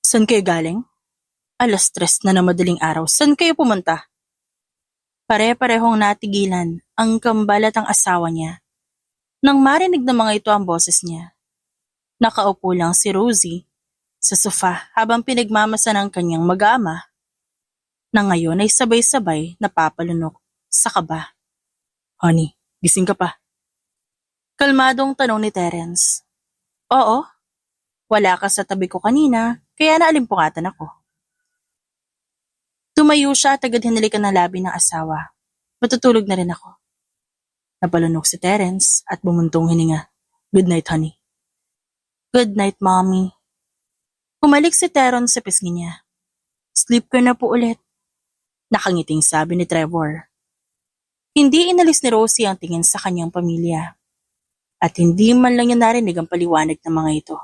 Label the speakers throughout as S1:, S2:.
S1: Saan kayo galing? Alas 3 na madaling araw. Saan kayo pumunta? Pare-parehong natigilan ang kambal at ang asawa niya. Nang marinig ng mga ito ang boses niya. Nakaupo lang si Rosie sa sofa habang pinagmamasa ng kanyang mag-ama na ngayon ay sabay-sabay napapalunok sa kaba. Honey, gising ka pa? Kalmadong tanong ni Terence. Oo, wala ka sa tabi ko kanina kaya naalimpungatan ako. Tumayo siya at agad hinalikan ng labi ng asawa. Matutulog na rin ako. Napalunok si Terence at bumuntong hininga. Good night, honey. Good night, mommy. Humalik si Terence sa pisngi niya. Sleep ka na po ulit. Nakangiting sabi ni Trevor. Hindi inalis ni Rosie ang tingin sa kanyang pamilya. At hindi man lang niya narinig ang paliwanag ng mga ito.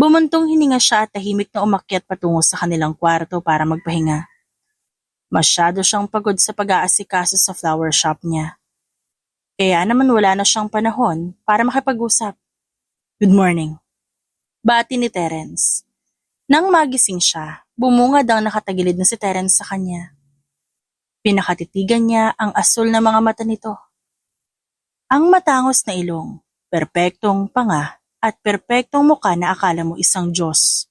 S1: Bumuntong hininga siya at tahimik na umakyat patungo sa kanilang kwarto para magpahinga. Masyado siyang pagod sa pag-aasikaso sa flower shop niya. Kaya naman wala na siyang panahon para makipag-usap. Good morning. Bati ni Terence. Nang magising siya, bumungad ang nakatagilid na si Terence sa kanya. Pinakatitigan niya ang asul na mga mata nito. Ang matangos na ilong, perpektong panga at perpektong mukha na akala mo isang Diyos.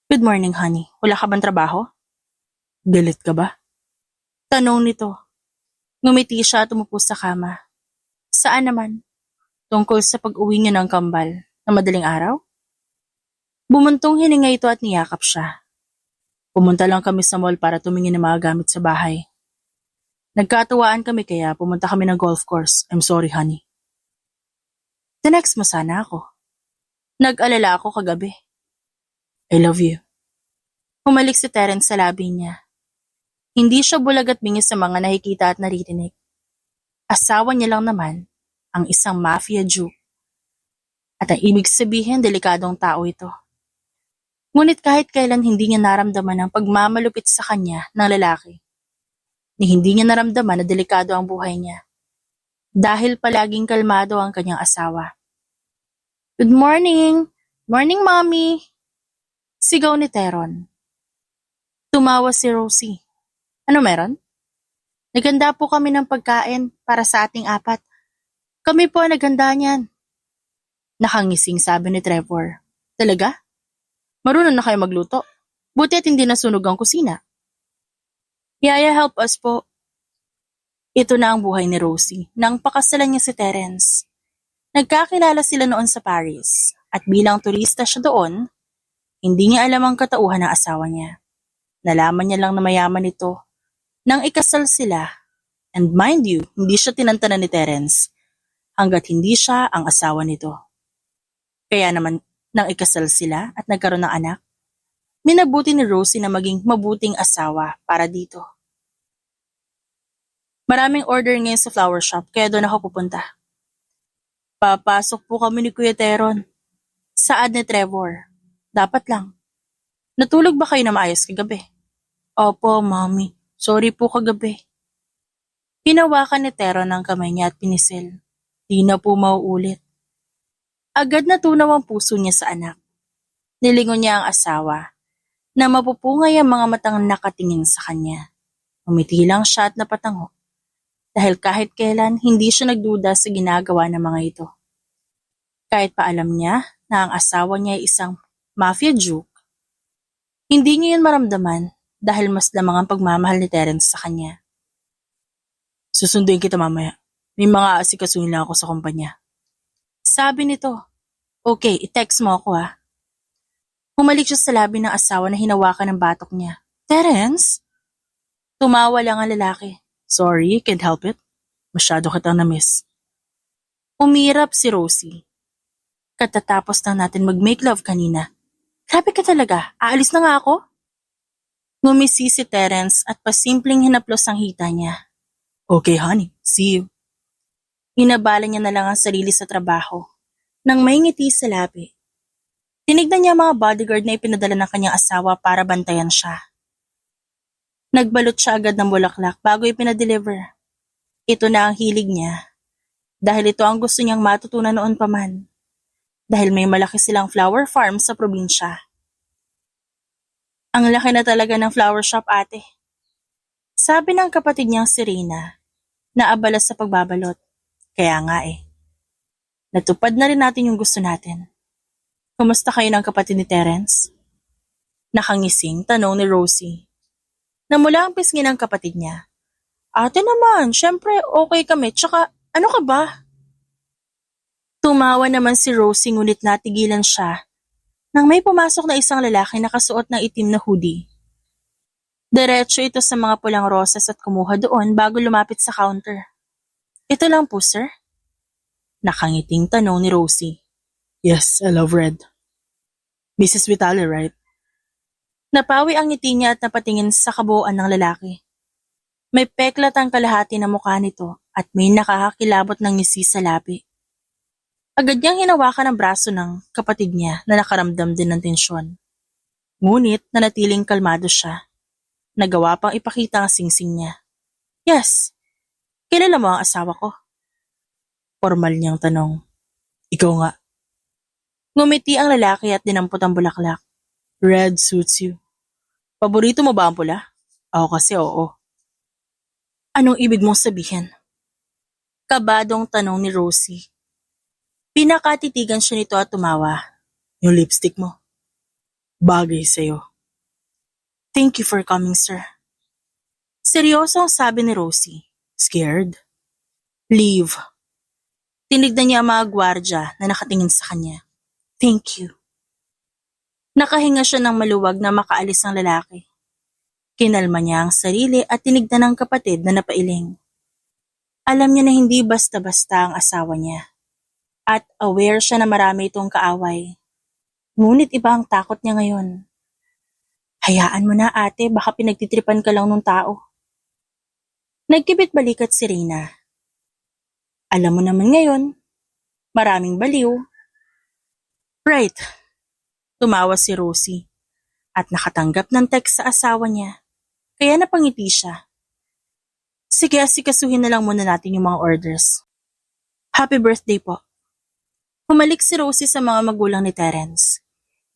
S1: Good morning, honey. Wala ka bang trabaho? Galit ka ba? Tanong nito. Ngumiti siya at umupo sa kama. Saan naman? Tungkol sa pag-uwi niya ng kambal na madaling araw? Bumuntong hininga ito at niyakap siya. Pumunta lang kami sa mall para tumingin ng mga gamit sa bahay. Nagkatuwaan kami kaya pumunta kami ng golf course. I'm sorry, honey. The next mo sana ako. Nag-alala ako kagabi. I love you. Humalik si Terence sa labi niya. Hindi siya bulag at bingis sa mga nakikita at naririnig. Asawa niya lang naman ang isang mafia Jew. At ang ibig sabihin, delikadong tao ito. Ngunit kahit kailan hindi niya naramdaman ang pagmamalupit sa kanya ng lalaki. Ni hindi niya naramdaman na delikado ang buhay niya. Dahil palaging kalmado ang kanyang asawa. Good morning! Morning, mommy! Sigaw ni Teron. Tumawa si Rosie. Ano meron? Naghanda po kami ng pagkain para sa ating apat. Kami po naghanda niyan. Nakangising sabi ni Trevor. Talaga? Marunong na kayo magluto. Buti at hindi nasunog ang kusina. Yaya, help us po. Ito na ang buhay ni Rosie nang pakasalan niya si Terence. Nagkakilala sila noon sa Paris at bilang turista siya doon, hindi niya alam ang katauhan ng asawa niya. Nalaman niya lang na mayaman ito nang ikasal sila. And mind you, hindi siya tinantanan ni Terence hanggat hindi siya ang asawa nito. Kaya naman nang ikasal sila at nagkaroon ng anak, minabuti ni Rosie na maging mabuting asawa para dito. Maraming order ngayon sa flower shop kaya doon ako pupunta. Papasok po kami ni Kuya Teron. Saad ni Trevor. Dapat lang. Natulog ba kayo na maayos kagabi? Opo, mommy. Sorry po kagabi. Hinawakan ni Teron ang kamay niya at pinisil. Di na po mauulit. Agad natunaw ang puso niya sa anak. Nilingon niya ang asawa na mapupungay ang mga matang nakatingin sa kanya. Umiti lang siya at napatango. Dahil kahit kailan hindi siya nagduda sa ginagawa ng mga ito. Kahit pa alam niya na ang asawa niya ay isang mafia Jew, hindi niya yun maramdaman dahil mas lamang ang pagmamahal ni Terence sa kanya. Susunduin kita mamaya. May mga asikasuhin lang ako sa kumpanya. Sabi nito, okay, i-text mo ako ha. Humalik siya sa labi ng asawa na hinawakan ng batok niya. Terence? Tumawa lang ang lalaki. Sorry, can't help it. Masyado kitang na-miss. Umirap si Rosie. Katatapos na natin mag-make love kanina. Grabe ka talaga, aalis na nga ako? Ngumisi si Terence at pasimpleng hinaplos ang hita niya. Okay honey, see you. Inabala niya na lang ang sarili sa trabaho nang may ngiti sa labi. Tinignan niya ang mga bodyguard na ipinadala ng kanyang asawa para bantayan siya. Nagbalot siya agad ng bulaklak bago ipinadeliver. Ito na ang hilig niya dahil ito ang gusto niyang matutunan noon pa man. dahil may malaki silang flower farm sa probinsya. Ang laki na talaga ng flower shop, ate. Sabi ng kapatid niyang si Reyna, na abala sa pagbabalot. Kaya nga natupad na rin natin yung gusto natin. Kumusta kayo ng kapatid ni Terence? Nakangising tanong ni Rosie. Namula ang pisngi ng kapatid niya. Ate naman, syempre okay kami, tsaka ano ka ba? Tumawa naman si Rosie ngunit natigilan siya nang may pumasok na isang lalaki na nakasuot ng itim na hoodie. Diretso ito sa mga pulang rosas at kumuha doon bago lumapit sa counter. Ito lang po, sir? Nakangiting tanong ni Rosie. Yes, I love red. Mrs. Vitale, right? Napawi ang ngiti niya at napatingin sa kabuuan ng lalaki. May peklat ang kalahati na mukha nito at may nakakakilabot ng ngisi sa labi. Agad niyang hinawakan ang braso ng kapatid niya na nakaramdam din ng tensyon. Ngunit nanatiling kalmado siya. Nagawa pang ipakita ang singsing niya. Yes, kilala mo ang asawa ko? Formal niyang tanong. Ikaw nga. Ngumiti ang lalaki at dinampot ang bulaklak. Red suits you. Paborito mo ba ang pula? Ako kasi oo. Anong ibig mong sabihin? Kabadong tanong ni Rosie. Pinakatitigan siya nito at tumawa. Yung lipstick mo. Bagay sa'yo. Thank you for coming, sir. Seryoso ang sabi ni Rosie. Scared? Leave. Tinignan niya ang mga gwardya na nakatingin sa kanya. Thank you. Nakahinga siya ng maluwag na makaalis ang lalaki. Kinalma niya ang sarili at tinignan ng kapatid na napailing. Alam niya na hindi basta-basta ang asawa niya. At aware siya na marami itong kaaway. Ngunit iba ang takot niya ngayon. Hayaan mo na ate, baka pinagtitripan ka lang ng tao. Nagkibit balikat si Reyna. Alam mo naman ngayon, maraming baliw. Right, tumawa si Rosie at nakatanggap ng text sa asawa niya, kaya napangiti siya. Sige, asikasuhin na lang muna natin yung mga orders. Happy birthday po. Humalik si Rosie sa mga magulang ni Terence.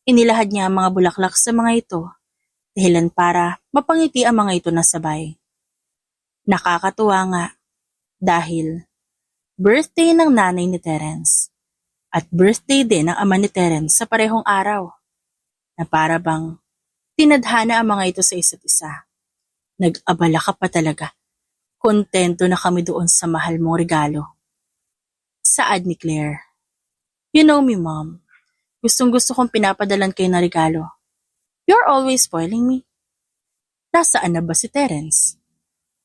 S1: Inilahad niya ang mga bulaklak sa mga ito, dahilan para mapangiti ang mga ito na sabay. Nakakatuwa nga, dahil birthday ng nanay ni Terence at birthday din ng ama ni Terence sa parehong araw, na para bang tinadhana ang mga ito sa isa't isa. Nag-abala ka pa talaga. Kontento na kami doon sa mahal mong regalo. Saad ni Claire. You know me, Mom. Gustong-gusto kong pinapadalan kayo na regalo. You're always spoiling me. Nasaan na ba si Terence?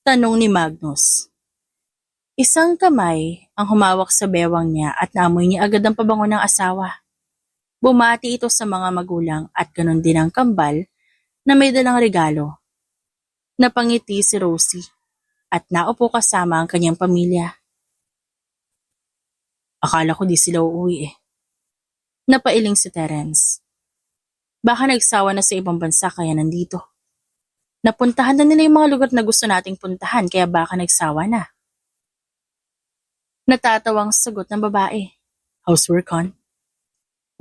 S1: Tanong ni Magnus. Isang kamay ang humawak sa bewang niya at naamoy niya agad ang pabango ng asawa. Bumati ito sa mga magulang at ganon din ang kambal na may dalang regalo. Napangiti si Rosie at naupo kasama ang kanyang pamilya. Akala ko di sila uuwi Napailing si Terence. Baka nagsawa na sa ibang bansa kaya nandito. Napuntahan na nila yung mga lugar na gusto nating puntahan kaya baka nagsawa na. Natatawang sagot ng babae. Housework on?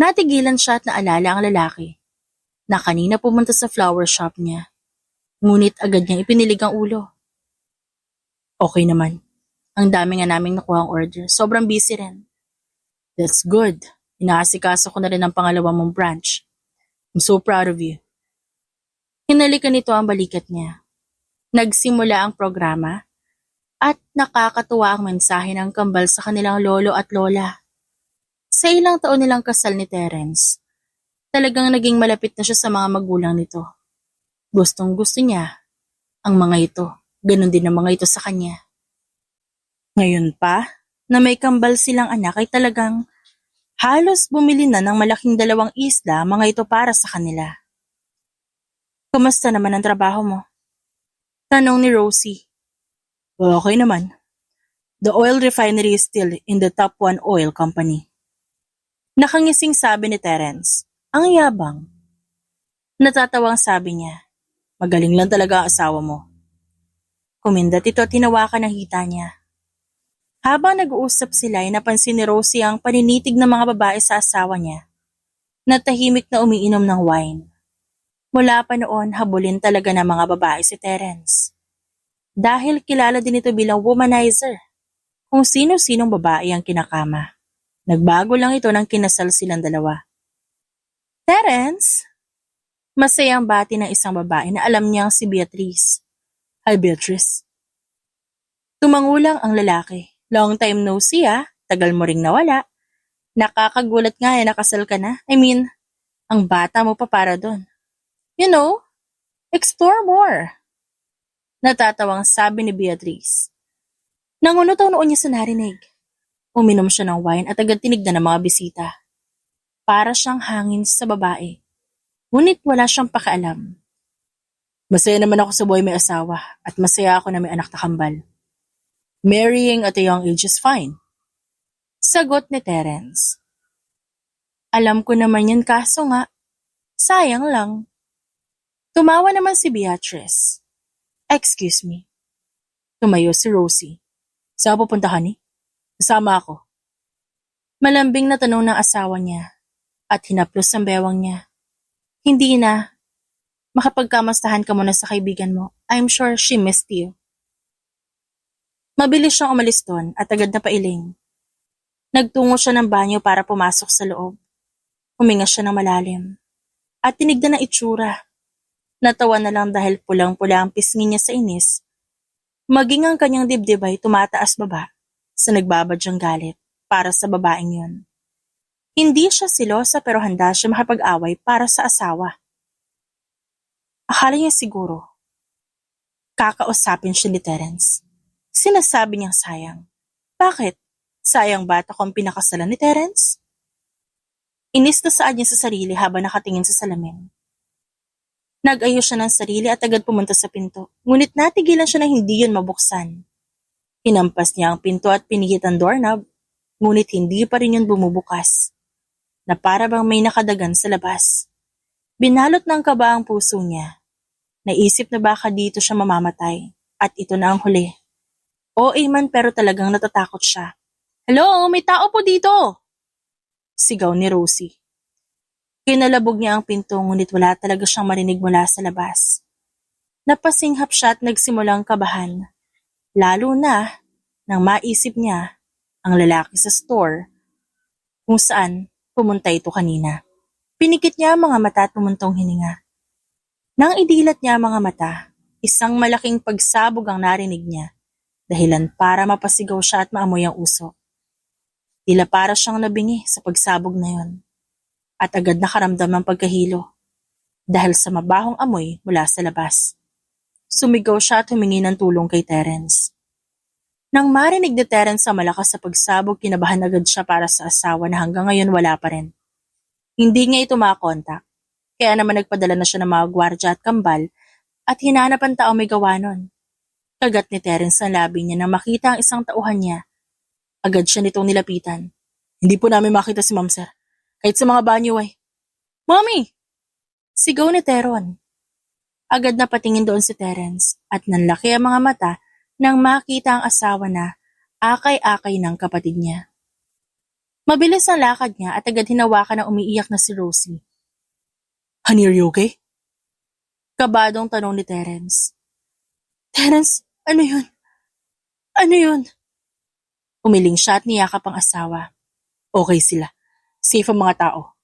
S1: Natigilan siya at naalala ang lalaki na kanina pumunta sa flower shop niya. Ngunit agad niyang ipinilig ang ulo. Okay naman. Ang dami nga naming nakuha ang order. Sobrang busy rin. That's good. Inaasikaso ko na rin ang pangalawa mong branch. I'm so proud of you. Hinalikan nito ang balikat niya. Nagsimula ang programa at nakakatuwa ang mensahe ng kambal sa kanilang lolo at lola. Sa ilang taon nilang kasal ni Terence, talagang naging malapit na siya sa mga magulang nito. Gustong gusto niya ang mga ito, ganun din ang mga ito sa kanya. Ngayon pa, na may kambal silang anak ay talagang halos bumili na ng malaking 2 isla mga ito para sa kanila. Kumusta naman ang trabaho mo? Tanong ni Rosie. Okay naman. The oil refinery is still in the top 1 oil company. Nakangising sabi ni Terence. Ang yabang. Natatawang sabi niya. Magaling lang talaga ang asawa mo. Kumindat ito at tinawakan ng hita niya. Habang nag-uusap sila ay napansin ni Rosie ang paninitig ng mga babae sa asawa niya na tahimik na umiinom ng wine. Mula pa noon, habulin talaga ng mga babae si Terence. Dahil kilala din ito bilang womanizer, kung sino-sinong babae ang kinakama. Nagbago lang ito nang kinasal silang dalawa. Terence! Masayang bati ng isang babae na alam niyang si Beatrice. Hi Beatrice. Tumangulang ang lalaki. Long time no see tagal mo ring nawala. Nakakagulat nga nakasal ka na. I mean, ang bata mo pa para doon. You know, explore more. Natatawang sabi ni Beatrice. Nangunot ang noon niya sa narinig. Uminom siya ng wine at agad tinignan ng mga bisita. Para siyang hangin sa babae. Ngunit wala siyang pakialam. Masaya naman ako sa buhay may asawa at masaya ako na may anak na kambal. Marrying at a young age is fine. Sagot ni Terence. Alam ko naman yan kaso nga, sayang lang. Tumawa naman si Beatrice. Excuse me. Tumayo si Rosie. Saan pupunta ka ni? Kasama ako. Malambing na tanong ng asawa niya at hinaplos ang bewang niya. Hindi na. Makapagkamastahan ka muna sa kaibigan mo. I'm sure she missed you. Mabilis siyang umalis doon at agad na pailing. Nagtungo siya ng banyo para pumasok sa loob. Huminga siya ng malalim. At tinignan ang itsura. Natawa na lang dahil pulang-pula ang pisngi niya sa inis. Maging ang kanyang dibdib ay tumataas baba sa nagbabadyang galit para sa babaeng yun. Hindi siya silosa pero handa siya makapag-away para sa asawa. Akala niya siguro, kakausapin siya ni Terence. Sinasabi niyang sayang. Bakit? Sayang bata kung pinakasalan ni Terence? Inis na saad niya sa sarili habang nakatingin sa salamin. Nag-ayos siya ng sarili at agad pumunta sa pinto. Ngunit natigilan siya na hindi yun mabuksan. Hinampas niya ang pinto at pinihit ang doorknob. Ngunit hindi pa rin yun bumubukas. Na para bang may nakadagan sa labas. Binalot ng kaba ang puso niya. Naisip na baka dito siya mamamatay. At ito na ang huli. OA man pero talagang natatakot siya. Hello, may tao po dito! Sigaw ni Rosie. Kinalabog niya ang pinto ngunit wala talaga siyang marinig mula sa labas. Napasinghap siya at nagsimulang kabahan. Lalo na nang maisip niya ang lalaki sa store kung saan pumunta ito kanina. Pinikit niya ang mga mata at pumuntong hininga. Nang idilat niya ang mga mata, isang malaking pagsabog ang narinig niya. Dahilan para mapasigaw siya at maamoy ang uso. Tila para siyang nabingi sa pagsabog na yon. At agad nakaramdam ng pagkahilo. Dahil sa mabahong amoy mula sa labas. Sumigaw siya at humingi ng tulong kay Terence. Nang marinig ni Terence sa malakas sa pagsabog, kinabahan agad siya para sa asawa na hanggang ngayon wala pa rin. Hindi niya ito makakontak. Kaya naman nagpadala na siya ng mga gwardya at kambal at hinanap ang tao may gawa nun. Kagat ni Terence ang labi niya nang makita ang isang tauhan niya. Agad siya nitong nilapitan. Hindi po namin makita si Ma'am Sir. Kahit sa mga banyo ay. Mommy! Sigaw ni Teron. Agad na patingin doon si Terence at nanlaki ang mga mata nang makita ang asawa na akay-akay ng kapatid niya. Mabilis ang lakad niya at agad hinawakan na umiiyak na si Rosie. Honey, are you okay? Kabadong tanong ni Terence. Terence, ano yun? Ano yun? Umiling siya at niyakap ang asawa. Okay sila. Safe ang mga tao.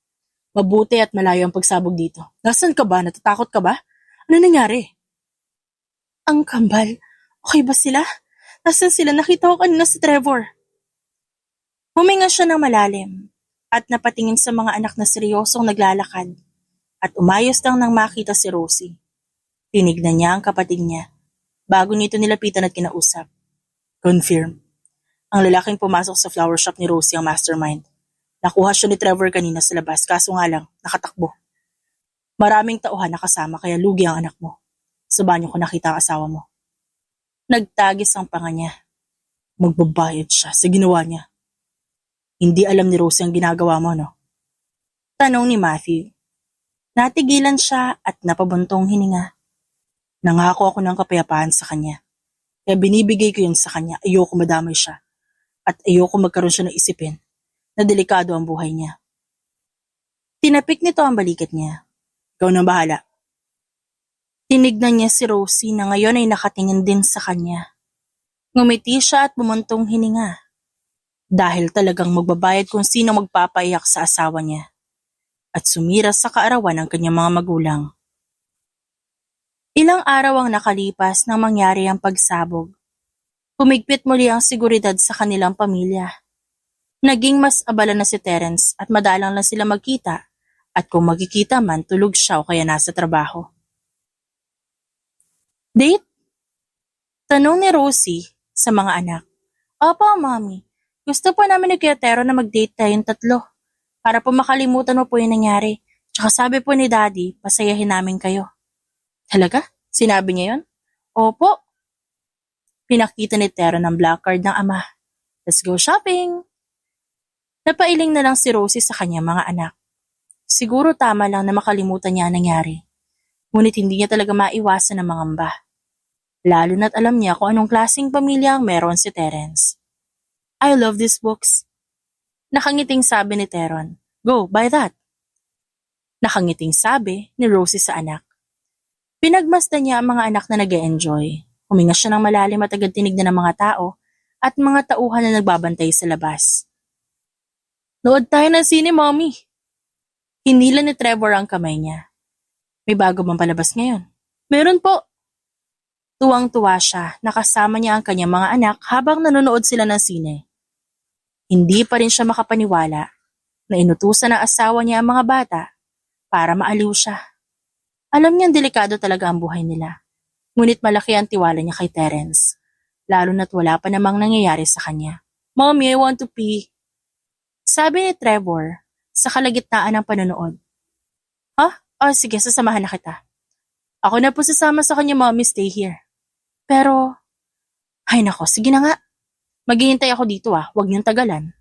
S1: Mabuti at malayo ang pagsabog dito. Nasaan ka ba? Natatakot ka ba? Ano nangyari? Ang kambal. Okay ba sila? Nasaan sila? Nakita ko kanina si Trevor. Huminga siya ng malalim at napatingin sa mga anak na seryosong naglalakad at umayos lang nang makita si Rosie. Tinignan niya ang kapatid niya bago nito nilapitan at kinausap. Confirm. Ang lalaking pumasok sa flower shop ni Rosie ang mastermind. Nakuha siya ni Trevor kanina sa labas kaso nga lang, nakatakbo. Maraming tauhan nakasama kaya lugi ang anak mo. Sa banyo ko nakita ang asawa mo. Nagtagis ang panga niya. Magbabayad siya sa ginawa niya. Hindi alam ni Rosie ang ginagawa mo, no? Tanong ni Matthew. Natigilan siya at napabuntong hininga. Nangako ako ng kapayapaan sa kanya. Kaya binibigay ko yun sa kanya. Ayoko madamay siya. at ayoko magkaroon siya ng isipin na delikado ang buhay niya. Tinapik nito ang balikat niya. Ikaw na bahala. Tinignan niya si Rosie na ngayon ay nakatingin din sa kanya. Ngumiti siya at bumuntong hininga. Dahil talagang magbabayad kung sino magpapaiyak sa asawa niya. At sumira sa kaarawan ng kanyang mga magulang. Ilang araw ang nakalipas nang mangyari ang pagsabog. Humigpit muli ang seguridad sa kanilang pamilya. Naging mas abala na si Terence at madalang lang sila magkita at kung magkikita man tulog siya o kaya nasa trabaho. Date? Tanong ni Rosie sa mga anak. Opo, Mommy. Gusto po namin ni Kuya Tero na mag-date tayong tatlo para po makalimutan mo po yung nangyari. Tsaka sabi po ni Daddy, pasayahin namin kayo. Talaga? Sinabi niya yun? Opo. Pinakita ni Tero ng black card ng ama. Let's go shopping! Napailing na lang si Rosie sa kanyang mga anak. Siguro tama lang na makalimutan niya ang nangyari. Ngunit hindi niya talaga maiwasan ang mangamba. Lalo na't alam niya kung anong klaseng pamilya ang meron si Terence. I love these books. Nakangiting sabi ni Teron. Go, buy that. Nakangiting sabi ni Rosie sa anak. Pinagmasdan niya ang mga anak na nag-e-enjoy. Huminga siya ng malalim at agad tinignan ng mga tao at mga tauhan na nagbabantay sa labas. Nood tayo ng sine, Mommy. Hinila ni Trevor ang kamay niya. May bago bang palabas ngayon? Meron po. Tuwang-tuwa siya, nakasama niya ang kanyang mga anak habang nanonood sila ng sine. Hindi pa rin siya makapaniwala na inutusan ng asawa niya ang mga bata para maaliw siya. Alam niyang delikado talaga ang buhay nila, ngunit malaki ang tiwala niya kay Terence, lalo na't wala pa namang nangyayari sa kanya. Mommy, I want to pee. Sabi ni Trevor sa kalagitnaan ng panonood. Oh, sige, sasamahan na kita. Ako na po sasama sa kanya, Mommy, stay here. Pero, ay nako, sige na nga. Maghihintay ako dito huwag niyong tagalan.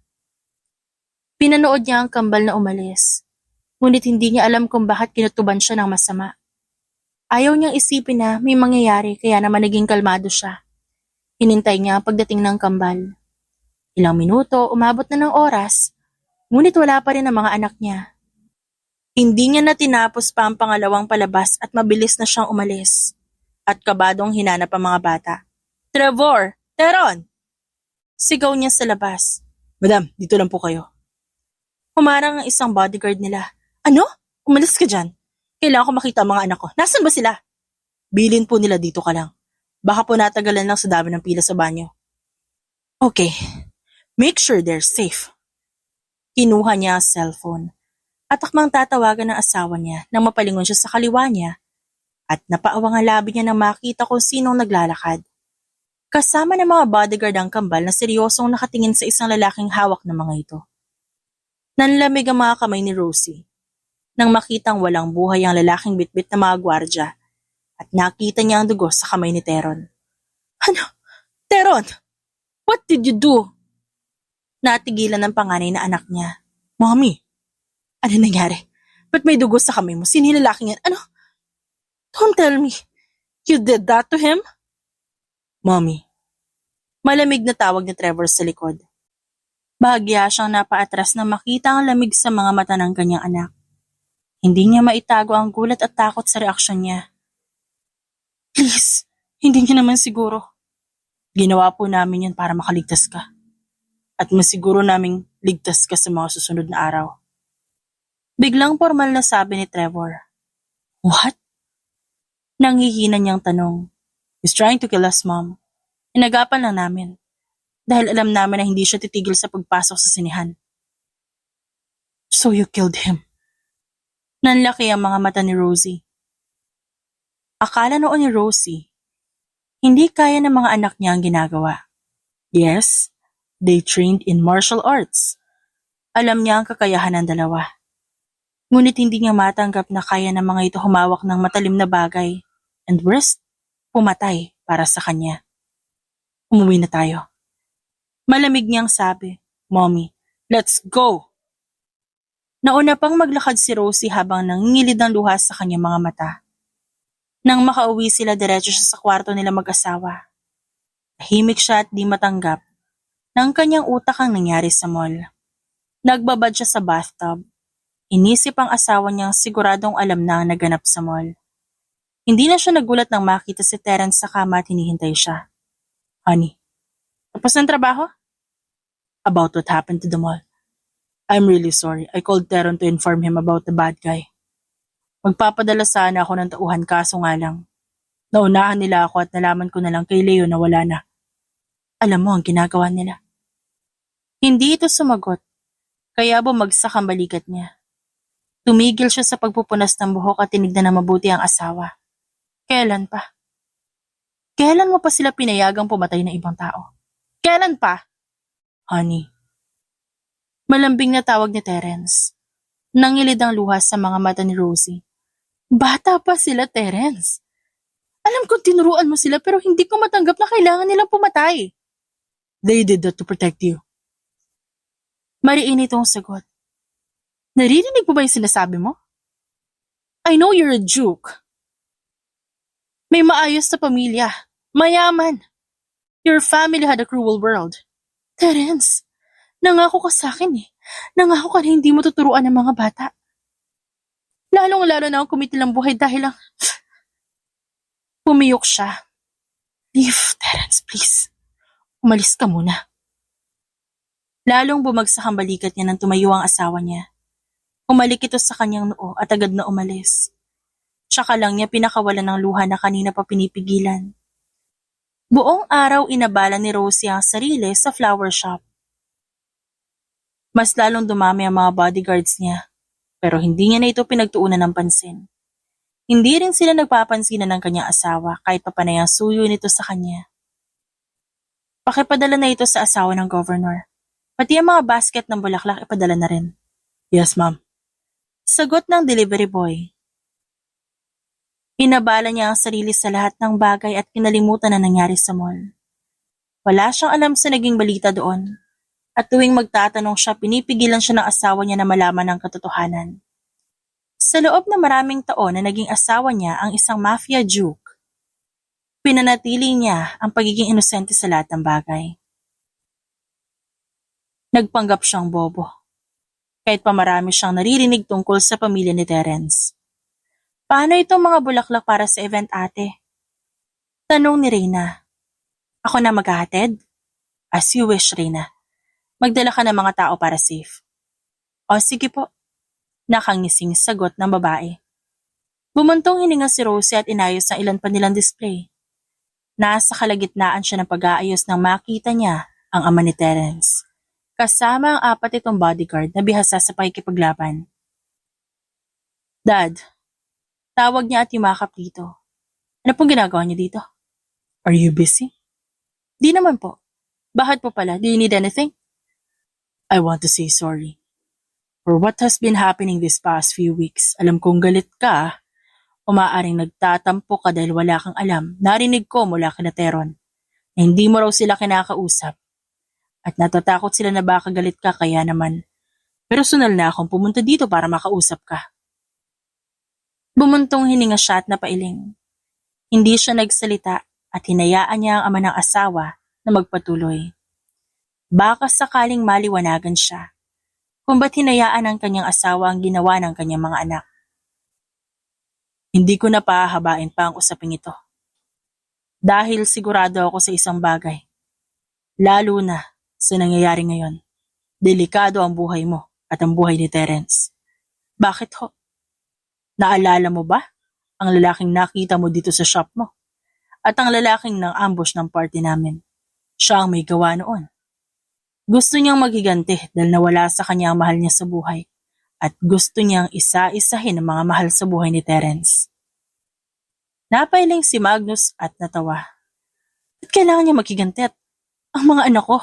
S1: Pinanood niya ang kambal na umalis. Ngunit hindi niya alam kung bakit kinutuban siya ng masama. Ayaw niyang isipin na may mangyayari kaya naman naging kalmado siya. Hinintay niya ang pagdating ng kambal. Ilang minuto, umabot na ng oras, ngunit wala pa rin ang mga anak niya. Hindi niya na tinapos pa ang pangalawang palabas at mabilis na siyang umalis. At kabadong hinanap ang mga bata. Trevor! Teron! Sigaw niya sa labas. Madam, dito lang po kayo. Humarang ang isang bodyguard nila. Ano? Umalis ka dyan. Kailangan ko makita ang mga anak ko. Nasaan ba sila? Bilin po nila dito ka lang. Baka po natagalan lang sa dami ng pila sa banyo. Okay. Make sure they're safe. Kinuha niya ang cellphone. At akmang tatawagan ng asawa niya nang mapalingon siya sa kaliwa niya at napaawang ang labi niya nang makita kung sinong naglalakad. Kasama ng mga bodyguard ang kambal na seryosong nakatingin sa isang lalaking hawak ng mga ito. Nanlamig ang mga kamay ni Rosie nang makitang walang buhay ang lalaking bitbit na mga gwardya at nakita niya ang dugo sa kamay ni Teron. Ano? Teron! What did you do? Natigilan ng panganay na anak niya. Mommy, ano nangyari? Ba't may dugo sa kamay mo? Sino yung lalaking yan? Ano? Don't tell me. You did that to him? Mommy. Malamig na tawag ni Trevor sa likod. Bahagya siyang napaatras na makita ang lamig sa mga mata ng kanyang anak. Hindi niya maitago ang gulat at takot sa reaksyon niya. Please, hindi niya naman siguro. Ginawa po namin yan para makaligtas ka. At masiguro naming ligtas ka sa mga susunod na araw. Biglang formal na sabi ni Trevor. What? Nanghihina niyang tanong. He's trying to kill us, Mom. Inagapan lang namin. Dahil alam namin na hindi siya titigil sa pagpasok sa sinihan. So you killed him. Nanlaki ang mga mata ni Rosie. Akala noon ni Rosie, hindi kaya ng mga anak niya ang ginagawa. Yes, they trained in martial arts. Alam niya ang kakayahan ng dalawa. Ngunit hindi niya matanggap na kaya ng mga ito humawak ng matalim na bagay and worst, pumatay para sa kanya. Umuwi na tayo. Malamig niyang sabi, Mommy, let's go! Nauna pang maglakad si Rosie habang nangingilid ng luha sa kanyang mga mata. Nang makauwi sila, diretso siya sa kwarto nila mag-asawa. Tahimik siya at di matanggap ng kanyang utak ang nangyari sa mall. Nagbabad siya sa bathtub. Inisip ang asawa niyang siguradong alam na ang naganap sa mall. Hindi na siya nagulat nang makita si Terence sa kama at hinihintay siya. Honey, tapos ng trabaho? About what happened to the mall. I'm really sorry. I called Teron to inform him about the bad guy. Magpapadala sana ako ng tauhan kaso nga lang. Naunahan nila ako at nalaman ko na lang kay Leo na wala na. Alam mo ang ginagawa nila. Hindi ito sumagot, kaya bumagsak ang balikat niya. Tumigil siya sa pagpupunas ng buhok at tinignan na mabuti ang asawa. Kailan pa? Kailan mo pa sila pinayagang pumatay ng ibang tao? Kailan pa? Honey. Malambing na tawag ni Terence. Nangilid ang luha sa mga mata ni Rosie. Bata pa sila, Terence. Alam kong tinuruan mo sila pero hindi ko matanggap na kailangan nilang pumatay. They did that to protect you. Mariinit ang sagot. Naririnig mo ba yung sinasabi mo? I know you're a joke. May maayos na pamilya. Mayaman. Your family had a cruel world. Terence, nangako ka sa akin eh. Nangako ka na hindi mo tuturuan ng mga bata. Lalong-lalo na akong kumitil ang buhay dahil lang... Pumiyok siya. Leave, Terence, please. Umalis ka muna. Lalong bumagsak ang balikat niya nang tumayo ang asawa niya. Umalik ito sa kanyang noo at agad na umalis. Tsaka lang niya pinakawalan ng luha na kanina pa pinipigilan. Buong araw inabala ni Rosie ang sarili sa flower shop. Mas lalong dumami ang mga bodyguards niya, pero hindi niya na ito pinagtuunan ng pansin. Hindi rin sila nagpapansinan ng kanyang asawa kahit papanay ang suyo nito sa kanya. Pakipadala na ito sa asawa ng governor. Pati ang mga basket ng bulaklak ipadala na rin. Yes, ma'am. Sagot ng delivery boy. Inabala niya ang sarili sa lahat ng bagay at kinalimutan na nangyari sa mall. Wala siyang alam sa naging balita doon. At tuwing magtatanong siya, pinipigilan siya ng asawa niya na malaman ang katotohanan. Sa loob na maraming taon na naging asawa niya ang isang mafia duke, pinanatili niya ang pagiging inosente sa lahat ng bagay. Nagpanggap siyang bobo. Kahit pa marami siyang naririnig tungkol sa pamilya ni Terence. Paano itong mga bulaklak para sa event, ate? Tanong ni Reyna. Ako na maghahatid? As you wish, Reyna. Magdala ka ng mga tao para safe. O sige po. Nakangising sagot ng babae. Bumuntong hininga si Rosie at inayos ang ilan pa nilang display. Nasa kalagitnaan siya ng pag-aayos nang makita niya ang ama ni Terence. Kasama ang 4 itong bodyguard na bihasa sa pakikipaglaban. Dad, tawag niya at yumakap dito. Ano pong ginagawa niyo dito? Are you busy? Di naman po. Bakit po pala? Do you need anything? I want to say sorry. For what has been happening these past few weeks, alam kong galit ka, umaaring nagtatampo ka dahil wala kang alam. Narinig ko mula kina Teron na hindi mo raw sila kinakausap. At natatakot sila na baka galit ka kaya naman. Personal na akong pumunta dito para makausap ka. Bumuntong hininga siya at napailing. Hindi siya nagsalita at hinayaan niya ang ama ng asawa na magpatuloy. Baka sakaling maliwanagan siya. Kung ba't hinayaan ng kanyang asawa ang ginawa ng kanyang mga anak. Hindi ko na pahahabain pa ang usaping ito. Dahil sigurado ako sa isang bagay. Lalo na sa nangyayari ngayon. Delikado ang buhay mo at ang buhay ni Terence. Bakit ho? Naalala mo ba ang lalaking nakita mo dito sa shop mo? At ang lalaking nang ambush ng party namin? Siya ang may gawa noon. Gusto niyang maghiganti dahil nawala sa kanya ang mahal niya sa buhay at gusto niyang isa-isahin ang mga mahal sa buhay ni Terence. Napailing si Magnus at natawa. At kailangan niya maghiganti at ang mga anak ko.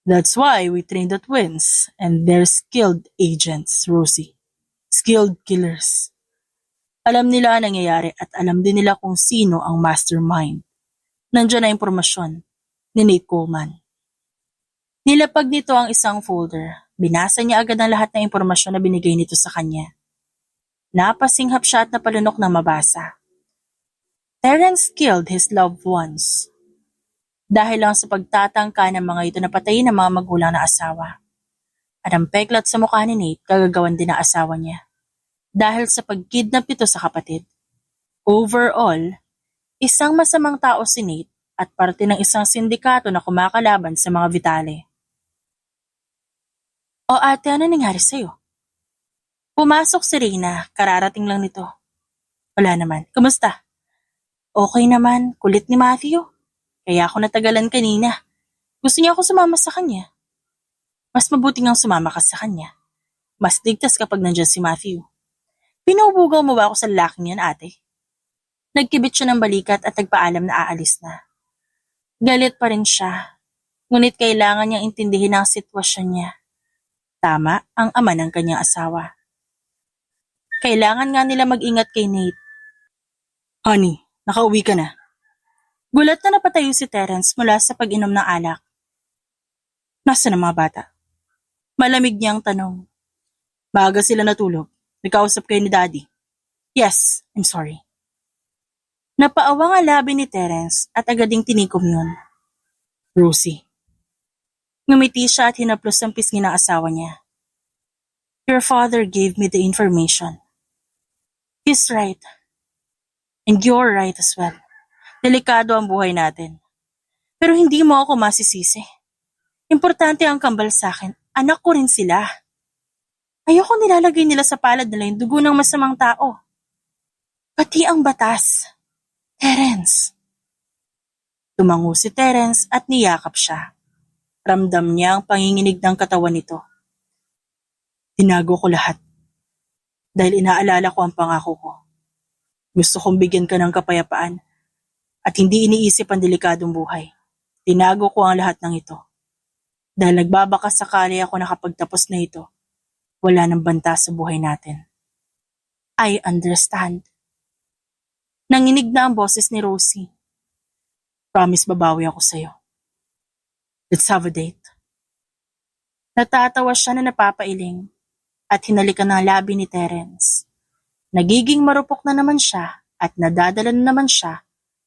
S1: That's why we train the twins and they're skilled agents, Rosie. Skilled killers. Alam nila ang nangyayari at alam din nila kung sino ang mastermind. Nandiyan na impormasyon ni Nate Coleman. Nilapag nito ang isang folder. Binasa niya agad ang lahat ng impormasyon na binigay nito sa kanya. Napasinghap siya at napalunok ng mabasa. Terence killed his loved ones. Dahil lang sa pagtatangka ng mga ito na patayin ng mga magulang na asawa. At ang peklat sa mukha ni Nate kagagawan din ng asawa niya. Dahil sa pagkidnap nito sa kapatid. Overall, isang masamang tao si Nate at parte ng isang sindikato na kumakalaban sa mga Vitale. O ate, ano nangyari sa'yo? Pumasok si Reyna, kararating lang nito. Wala naman, kamusta? Okay naman, kulit ni Matthew. Kaya ako natagalan kanina. Gusto niya ako sumama sa kanya. Mas mabuti ngang sumama ka sa kanya. Mas ligtas kapag nandyan si Matthew. Pinubugaw mo ba ako sa lalaking niyan, ate? Nagkibit siya ng balikat at nagpaalam na aalis na. Galit pa rin siya. Ngunit kailangan niyang intindihin ang sitwasyon niya. Tama ang ama ng kanyang asawa. Kailangan nga nila mag-ingat kay Nate. Honey, nakauwi ka na. Gulat na napatayo si Terence mula sa pag-inom ng alak. Nasaan ang mga bata? Malamig niyang tanong. Maaga sila natulog. Nagkausap kayo ni Daddy. Yes, I'm sorry. Napaawang ang labi ni Terence at agading tinikom yun. Rosie. Ngumiti siya at hinaplos ang pisngi ng asawa niya. Your father gave me the information. He's right. And you're right as well. Delikado ang buhay natin. Pero hindi mo ako masisisi. Importante ang kambal sa akin. Anak ko rin sila. Ayoko nilalagay nila sa palad nila yung dugo ng masamang tao. Pati ang batas. Terence. Tumango si Terence at niyakap siya. Ramdam niya ang panginginig ng katawan nito. Tinago ko lahat. Dahil inaalala ko ang pangako ko. Gusto kong bigyan ka ng kapayapaan at hindi iniisip ang delikadong buhay. Tinago ko ang lahat ng ito. Dahil nagbabaka sakali ako na kapag tapos na ito, wala nang banta sa buhay natin. I understand. Nanginig na ang boses ni Rosie. Promise babawi ako sa'yo. Let's have a date. Natatawa siya na napapailing at hinalikan ng labi ni Terence. Nagiging marupok na naman siya at nadadala na naman siya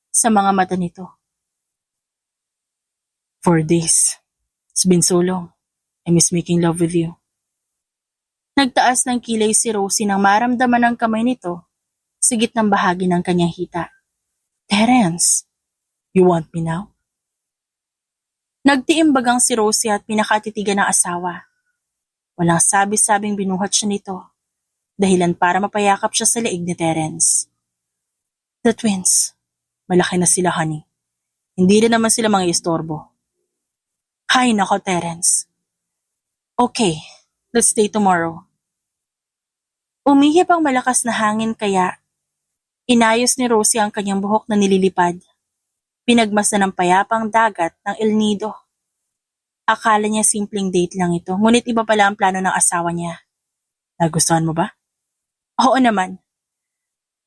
S1: sa mga mata nito. 4 days. It's been so long. I miss making love with you. Nagtaas ng kilay si Rosie nang maramdaman ng kamay nito sa gitnang bahagi ng kanyang hita. Terence, you want me now? Nagtiimbagang si Rosie at pinakatitigan ng asawa. Walang sabi-sabing binuhat siya nito, dahilan para mapayakap siya sa leeg ni Terence. The twins, malaki na sila, honey. Hindi rin naman sila mga istorbo. Hay nako, Terence. Okay, let's stay tomorrow. Umihip ang malakas na hangin kaya inayos ni Rosie ang kanyang buhok na nililipad. Pinagmasdan ng payapang dagat ng El Nido. Akala niya simpleng date lang ito, ngunit iba pala ang plano ng asawa niya. Nagustuhan mo ba? Oo naman.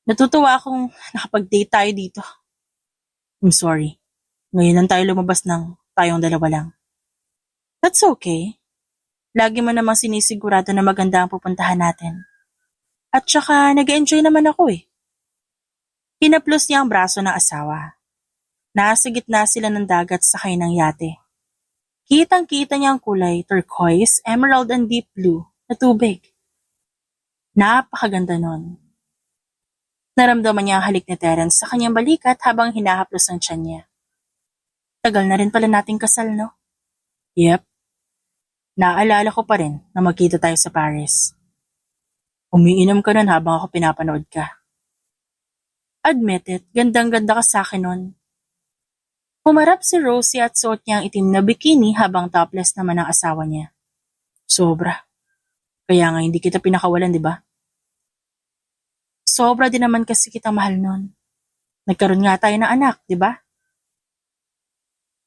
S1: Natutuwa akong nakapag-date tayo dito. I'm sorry. Ngayon lang tayo lumabas ng tayong dalawa lang. That's okay. Lagi mo namang sinisigurado na maganda ang pupuntahan natin. At saka nag-enjoy naman ako eh. Hinaplos niya ang braso ng asawa. Nasa gitna sila ng dagat sakay ng yate. Kitang-kita niya ang kulay turquoise, emerald and deep blue na tubig. Napakaganda nun. Naramdaman niya ang halik ni Terence sa kanyang balikat habang hinahaplos ang tiyan niya. Tagal na rin pala nating kasal, no? Yep. Naalala ko pa rin na magkita tayo sa Paris. Umiinom ka nun habang ako pinapanood ka. Admit it, gandang-ganda ka sa akin nun. Humarap si Rosie at suot niya ang itim na bikini habang topless naman ang asawa niya. Sobra. Kaya nga hindi kita pinakawalan, di ba? Sobra din naman kasi kita mahal nun. Nagkaroon nga tayo ng anak, di ba?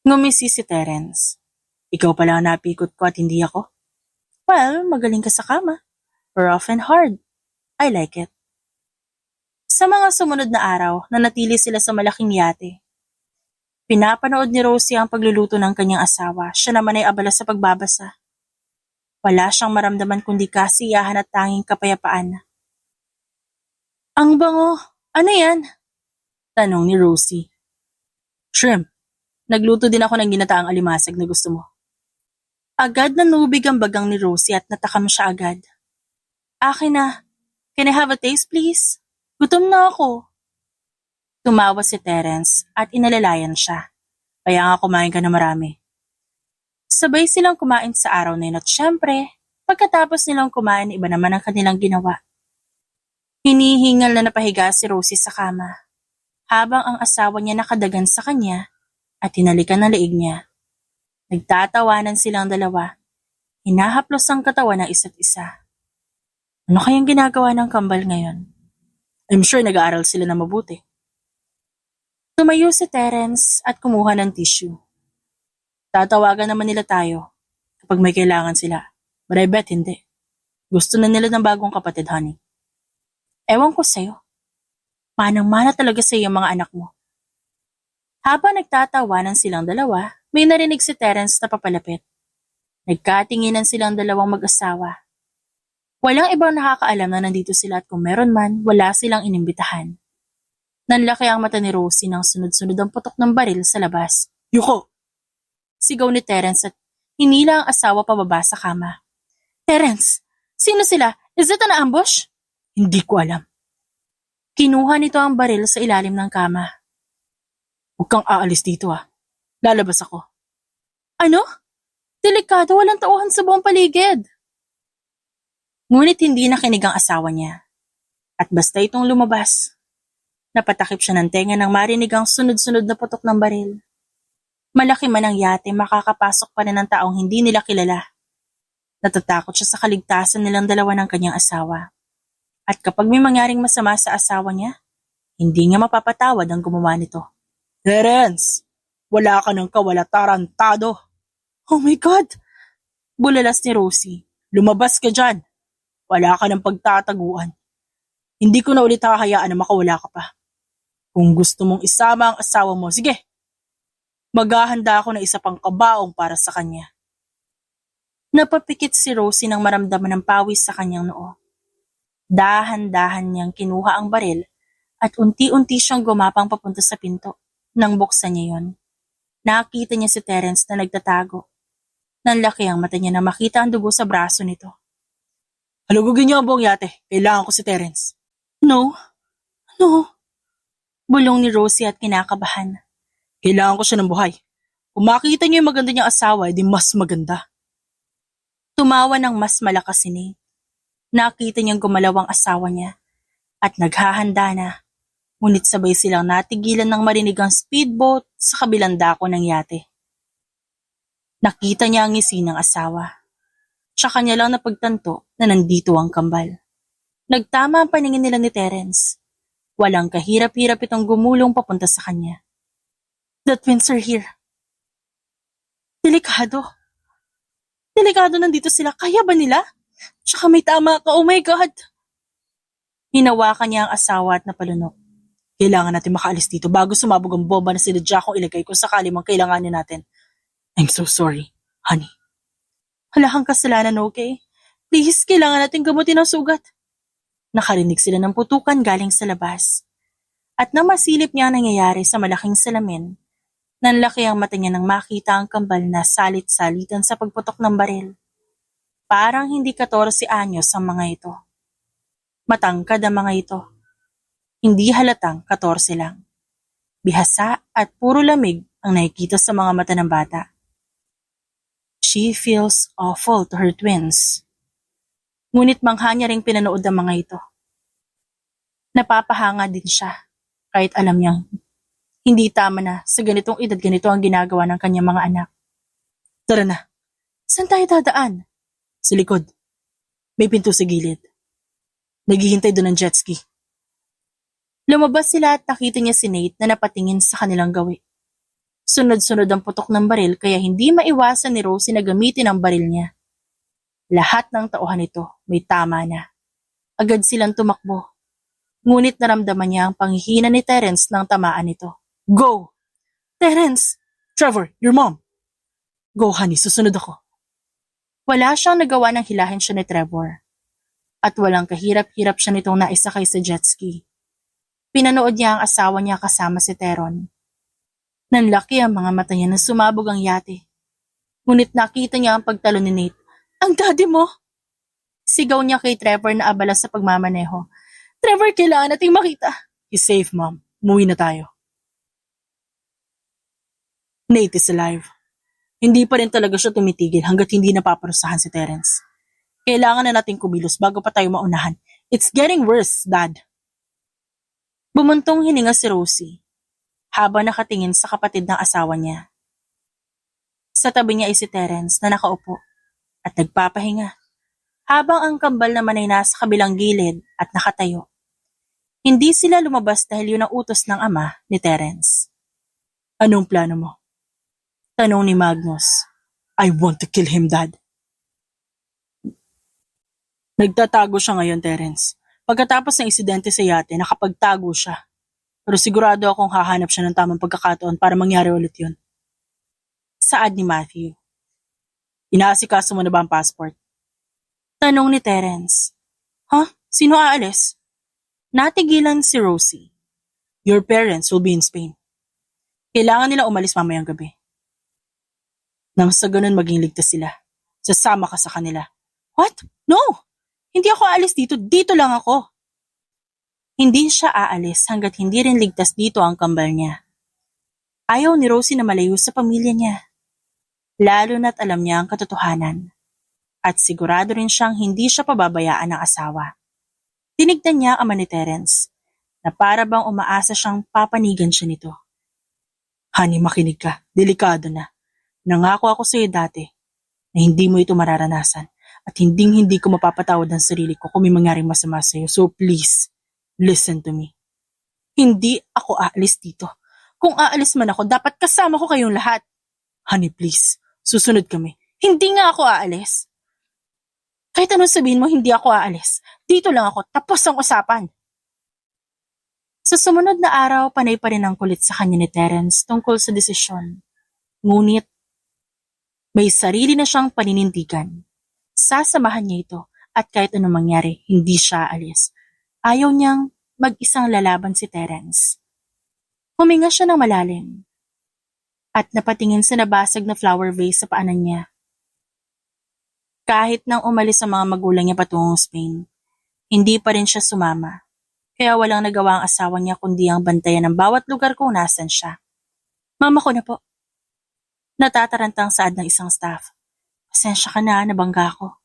S1: Ngumisi si Terence. Ikaw pala ang napikot ko at hindi ako. Well, magaling ka sa kama. Rough and hard. I like it. Sa mga sumunod na araw, nanatili sila sa malaking yate. Pinapanood ni Rosie ang pagluluto ng kanyang asawa. Siya naman ay abala sa pagbabasa. Wala siyang maramdaman kundi kasiyahan at tanging kapayapaan. Ang bango! Ano yan? Tanong ni Rosie. Shrimp. Nagluto din ako ng ginataang alimasag na gusto mo. Agad na nubig ang bagang ni Rosie at natakam siya agad. Akin na. Can I have a taste please? Gutom na ako. Tumawa si Terence at inalalayan siya. Kaya nga kumain ka na marami. Sabay silang kumain sa araw na yun at syempre, pagkatapos nilang kumain, iba naman ang kanilang ginawa. Hinihingal na napahiga si Rosie sa kama, habang ang asawa niya nakadagan sa kanya at hinalikan ng leeg niya. Nagtatawanan silang dalawa, hinahaplos ang katawan ng isa't isa. Ano kayang ginagawa ng kambal ngayon? I'm sure nag-aaral sila na mabuti. Tumayo si Terence at kumuha ng tissue. Tatawagan naman nila tayo kapag may kailangan sila. But I bet hindi. Gusto na nila ng bagong kapatid, honey. Ewan ko sa'yo. Manang-mana talaga sa'yo yung mga anak mo. Habang nagtatawanan silang dalawa, may narinig si Terence na papalapit. Nagkatinginan silang dalawang mag-asawa. Walang ibang nakakaalam na nandito sila at kung meron man, wala silang inimbitahan. Nanlaki ang mata ni Rosie nang sunod-sunod ang putok ng baril sa labas. Yuko! Sigaw ni Terence at hinila ang asawa pababa sa kama. Terence! Sino sila? Is it an ambush? Hindi ko alam. Kinuha nito ang baril sa ilalim ng kama. Huwag kang aalis dito Lalabas ako. Ano? Delikado, walang tauhan sa buong paligid. Ngunit hindi nakinig ang asawa niya. At basta itong lumabas, napatakip siya ng tenga nang marinig ang sunod-sunod na putok ng baril. Malaki man ang yate, makakapasok pa rin ng taong hindi nila kilala. Natatakot siya sa kaligtasan nilang dalawa ng kanyang asawa. At kapag may mangyaring masama sa asawa niya, hindi nga mapapatawad ang gumawa nito. Terence! Wala ka ng kawala-tarantado! Oh my God! Bulalas ni Rosie. Lumabas ka dyan! Wala ka ng pagtataguan. Hindi ko na ulit hahayaan na makawala ka pa. Kung gusto mong isama ang asawa mo, sige! Maghahanda ako ng isa pang kabaong para sa kanya. Napapikit si Rosie nang maramdaman ng pawis sa kanyang noo. Dahan-dahan niyang kinuha ang baril at unti-unti siyang gumapang papunta sa pinto. Nang buksan niya yon, nakita niya si Terence na nagtatago. Nanlaki ang mata niya na makita ang dugo sa braso nito. Halugugin niyo ang buong yate. Kailangan ko si Terence. No. Bulong ni Rosie at kinakabahan. Kailangan ko siya ng buhay. Kung makita niyo yung maganda niyang asawa, edi mas maganda. Tumawa ng mas malakas si Nate. Nakita niyang gumalaw ang asawa niya at naghahanda na. Ngunit sabay silang natigilan ng marinig ang speedboat sa kabilang dako ng yate. Nakita niya ang ngisi ng asawa. Tsaka niya lang napagtanto na nandito ang kambal. Nagtama ang paningin nila ni Terence. Walang kahirap-hirap itong gumulong papunta sa kanya. The twins are here. Delikado. Delikado nandito sila. Kaya ba nila? Tsaka may tama ka. Oh my God! Hinawakan niya ang asawa at napalunok. Kailangan natin makaalis dito bago sumabog ang bomba na sinadya kong ilagay kung sakali mang kailanganin natin. I'm so sorry, honey. Wala kang kasalanan, okay? Please, kailangan natin gamutin ang sugat. Nakarinig sila ng putukan galing sa labas. At nang masilip niya ang nangyayari sa malaking salamin, nanlaki ang mata niya nang makita ang kambal na salit-salitan sa pagputok ng baril. Parang hindi 14 anyos ang mga ito. Matangkad ang mga ito. Hindi halatang 14 lang. Bihasa at puro lamig ang nakikita sa mga mata ng bata. She feels awful to her twins. Ngunit mangha niya ring pinanood ang mga ito. Napapahanga din siya, kahit alam niyang hindi tama na sa ganitong edad ganito ang ginagawa ng kanyang mga anak. Tara na, saan tayo dadaan? Sa likod. May pinto sa gilid. Naghihintay doon ang jet ski. Lumabas sila at nakita niya si Nate na napatingin sa kanilang gawi. Sunod-sunod ang putok ng baril kaya hindi maiwasan ni Rosie na gamitin ang baril niya. Lahat ng tauhan nito may tama na. Agad silang tumakbo. Ngunit naramdaman niya ang panghihina ni Terence nang tamaan nito. Go! Terence! Trevor, your mom! Go, honey, susunod ako. Wala siyang nagawa nang hilahin siya ni Trevor. At walang kahirap-hirap siya nitong naisakay sa jet ski. Pinanood niya ang asawa niya kasama si Teron. Nanlaki ang mga mata niya na sumabog ang yate. Ngunit nakita niya ang pagtalon ni Nate. Ang daddy mo! Sigaw niya kay Trevor na abala sa pagmamaneho. Trevor, kailangan nating makita. He's safe, Mom. Umuwi na tayo. Nate is alive. Hindi pa rin talaga siya tumitigil hanggat hindi napaparusahan si Terence. Kailangan na nating kumilos bago pa tayo maunahan. It's getting worse, Dad. Bumuntong hininga si Rosie habang nakatingin sa kapatid ng asawa niya. Sa tabi niya ay si Terence na nakaupo at nagpapahinga habang ang kambal naman ay nasa kabilang gilid at nakatayo. Hindi sila lumabas dahil yun ang utos ng ama ni Terence. Anong plano mo? Tanong ni Magnus. I want to kill him, Dad. Nagtatago siya ngayon, Terence. Pagkatapos ng insidente sa yate, nakapagtago siya. Pero sigurado akong hahanap siya ng tamang pagkakataon para mangyari ulit yun. Saad ni Matthew. Inaasikaso mo na ba ang passport? Tanong ni Terence. Sino aalis? Natigilan si Rosie. Your parents will be in Spain. Kailangan nila umalis mamayang gabi. Nang sa ganun maging ligtas sila. Sasama ka sa kanila. What? No! Hindi ako aalis dito. Dito lang ako. Hindi siya aalis hanggat hindi rin ligtas dito ang kambal niya. Ayaw ni Rosie na malayo sa pamilya niya. Lalo na't alam niya ang katotohanan. At sigurado rin siyang hindi siya pababayaan ng asawa. Tinignan niya ang ama ni Terence na para bang umaasa siyang papanigan siya nito. Honey, makinig ka. Delikado na. Nangako ako sa iyo dati na hindi mo ito mararanasan at hindi ko mapapatawad ang sarili ko kung may mangyaring masama sa iyo. So please, listen to me. Hindi ako aalis dito. Kung aalis man ako, dapat kasama ko kayong lahat. Honey, please. Susunod kami. Hindi nga ako aalis. Kahit anong sabihin mo, hindi ako aalis. Dito lang ako. Tapos ang usapan. Sa sumunod na araw, panay pa rin ang kulit sa kanya ni Terence tungkol sa desisyon. Ngunit, may sarili na siyang paninindigan. Sasamahan niya ito at kahit anong mangyari, hindi siya aalis. Ayaw niyang mag-isang lalaban si Terence. Huminga siya ng malalim at napatingin sa nabasag na flower vase sa paanan niya. Kahit nang umalis ang mga magulang niya patungong Spain, hindi pa rin siya sumama. Kaya walang nagawa ang asawa niya kundi ang bantayan ng bawat lugar kung nasan siya. Mama ko na po. Natatarantang saad ng isang staff. Pasensya ka na, nabangga ko.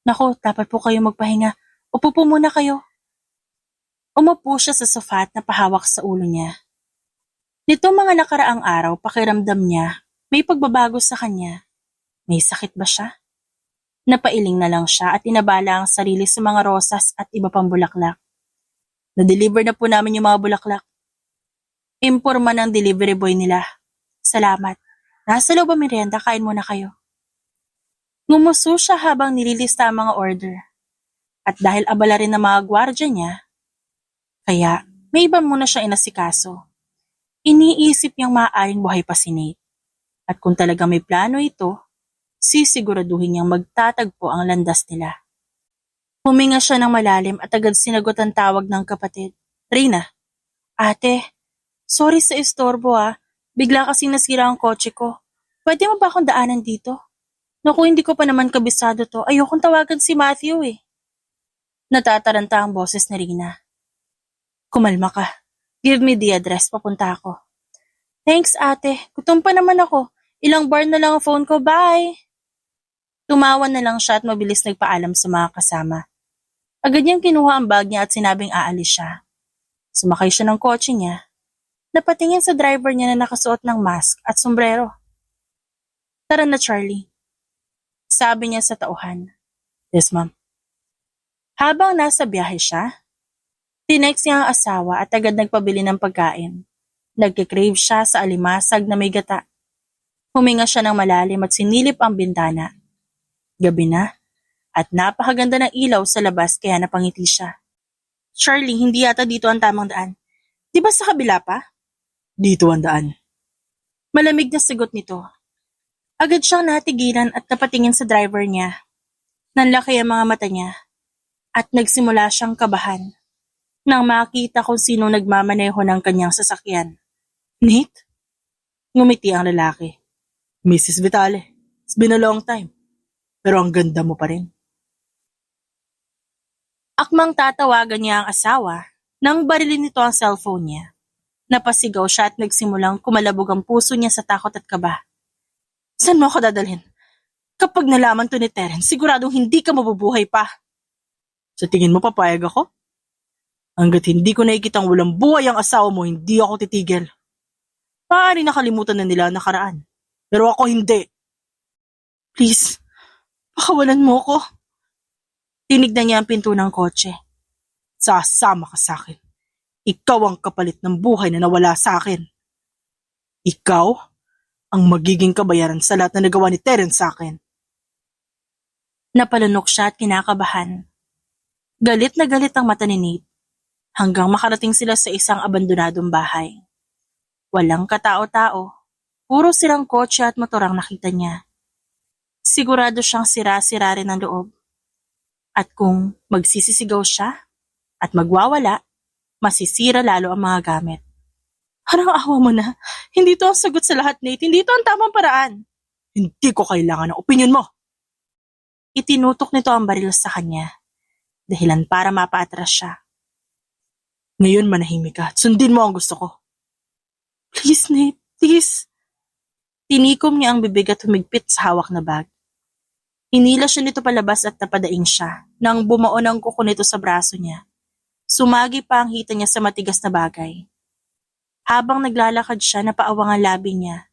S1: Naku, dapat po kayo magpahinga. Upo po muna kayo. Umupo siya sa sofa at napahawak sa ulo niya. Nito mga nakaraang araw, pakiramdam niya, may pagbabago sa kanya. May sakit ba siya? Napailing na lang siya at inabala ang sarili sa mga rosas at iba pang bulaklak. Na-deliver na po namin yung mga bulaklak. Imporma ng delivery boy nila. Salamat. Nasa loob ang merienda, kain muna kayo. Ngumuso siya habang nililista ang mga order. At dahil abala rin ng mga gwardya niya, kaya may iba muna siya inasikaso. Iniisip niyang maaaring buhay pa si Nate. At kung talaga may plano ito, sisiguraduhin niyang magtatagpo ang landas nila. Huminga siya ng malalim at agad sinagot ang tawag ng kapatid. Rina, ate, sorry sa istorbo Bigla kasing nasira ang kotse ko. Pwede mo ba akong daanan dito? Naku, hindi ko pa naman kabisado to. Ayokong tawagan si Matthew Natataranta ang boses ni Rina. Kumalma ka. Give me the address, papunta ako. Thanks ate, gutom pa naman ako. Ilang bar na lang ang phone ko, bye! Tumawa na lang siya at mabilis nagpaalam sa mga kasama. Agad niyang kinuha ang bag niya at sinabing aalis siya. Sumakay siya ng kotse niya. Napatingin sa driver niya na nakasuot ng mask at sombrero. Tara na Charlie. Sabi niya sa tauhan. Yes ma'am. Habang nasa biyahe siya, tinext niya ang asawa at agad nagpabili ng pagkain. Nagkikrave siya sa alimasag na may gata. Huminga siya ng malalim at sinilip ang bintana. Gabi na at napakaganda ng ilaw sa labas kaya napangiti siya. Charlie, hindi yata dito ang tamang daan. Di ba sa kabila pa? Dito ang daan. Malamig na sagot nito. Agad siyang natigilan at napatingin sa driver niya. Nanlaki ang mga mata niya at nagsimula siyang kabahan nang makita kung sino nagmamaneho ng kanyang sasakyan. Nate? Ngumiti ang lalaki. Mrs. Vitale, it's been a long time. Pero ang ganda mo pa rin. Akmang tatawagan niya ang asawa nang barilin nito ang cellphone niya. Napasigaw siya at nagsimulang kumalabog ang puso niya sa takot at kaba. Saan mo ako dadalhin? Kapag nalaman to ni Terence, siguradong hindi ka mabubuhay pa. Sa tingin mo papayag ako? Hanggat hindi ko nakikitang walang buhay ang asawa mo, hindi ako titigil. Maaari nakalimutan na nila ang nakaraan. Pero ako hindi. Please, pakawalan mo ko. Tinignan niya ang pinto ng kotse. Sasama ka sa akin. Ikaw ang kapalit ng buhay na nawala sa akin. Ikaw ang magiging kabayaran sa lahat na nagawa ni Terence sa akin. Napalunok siya at kinakabahan. Galit na galit ang mata ni Nate hanggang makarating sila sa isang abandonadong bahay. Walang katao-tao, puro sirang kotse at motor ang nakita niya. Sigurado siyang sira-sira rin ang loob. At kung magsisisigaw siya at magwawala, masisira lalo ang mga gamit. Harang awa mo na. Hindi to ang sagot sa lahat, Nate. Hindi to ang tamang paraan. Hindi ko kailangan ng opinion mo. Itinutok nito ang baril sa kanya. Dahilan para mapaatras siya. Ngayon manahimik ka at sundin mo ang gusto ko. Please, Nate. Please. Tinikom niya ang bibig at humigpit sa hawak na bag. Hinila siya nito palabas at napadaing siya nang bumaon ang kuko nito sa braso niya. Sumagi pa ang hita niya sa matigas na bagay. Habang naglalakad siya, napaawang ang labi niya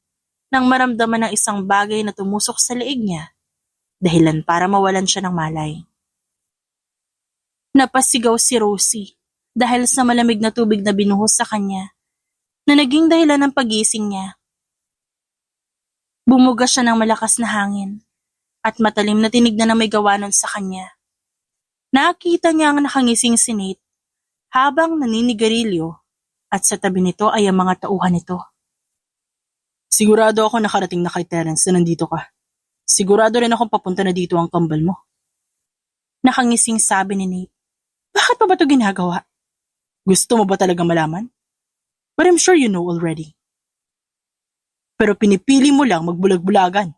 S1: nang maramdaman ng isang bagay na tumusok sa leeg niya, dahilan para mawalan siya ng malay. Napasigaw si Rosie dahil sa malamig na tubig na binuhos sa kanya na naging dahilan ng pagising niya. Bumuga siya ng malakas na hangin at matalim na tinignan na may gawanan sa kanya. Nakita niya ang nakangising si Nate habang naninigarilyo at sa tabi nito ay ang mga tauhan nito. Sigurado ako nakarating na kay Terence na nandito ka. Sigurado rin akong papunta na dito ang kambal mo. Nakangising sabi ni Nate. Bakit pa ba ito ginagawa? Gusto mo ba talaga malaman? But I'm sure you know already. Pero pinipili mo lang magbulag-bulagan.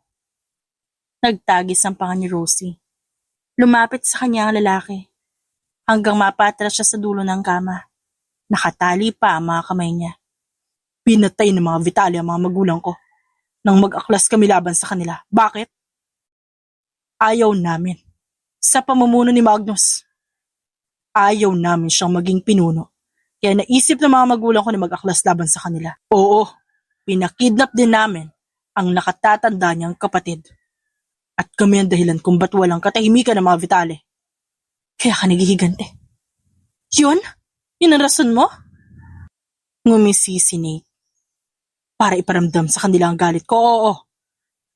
S1: Nagtagis ang panga ni Rosie. Lumapit sa kanya ang lalaki hanggang mapatras siya sa dulo ng kama. Nakatali pa ang mga kamay niya. Pinatay ng mga Vitale ang mga magulang ko nang mag-aklas kami laban sa kanila. Bakit? Ayaw namin. Sa pamumuno ni Magnus. Ayaw namin siyang maging pinuno. Kaya naisip ng mga magulang ko na mag-aklas laban sa kanila. Oo, pinakidnap din namin ang nakatatanda niyang kapatid. At kami ang dahilan kung ba't walang katahimikan ng mga Vitale. Kaya ka nagihigante. Yun? Yun ang rason mo? Ngumisi si Nate. Para iparamdam sa kanila ang galit ko, oo.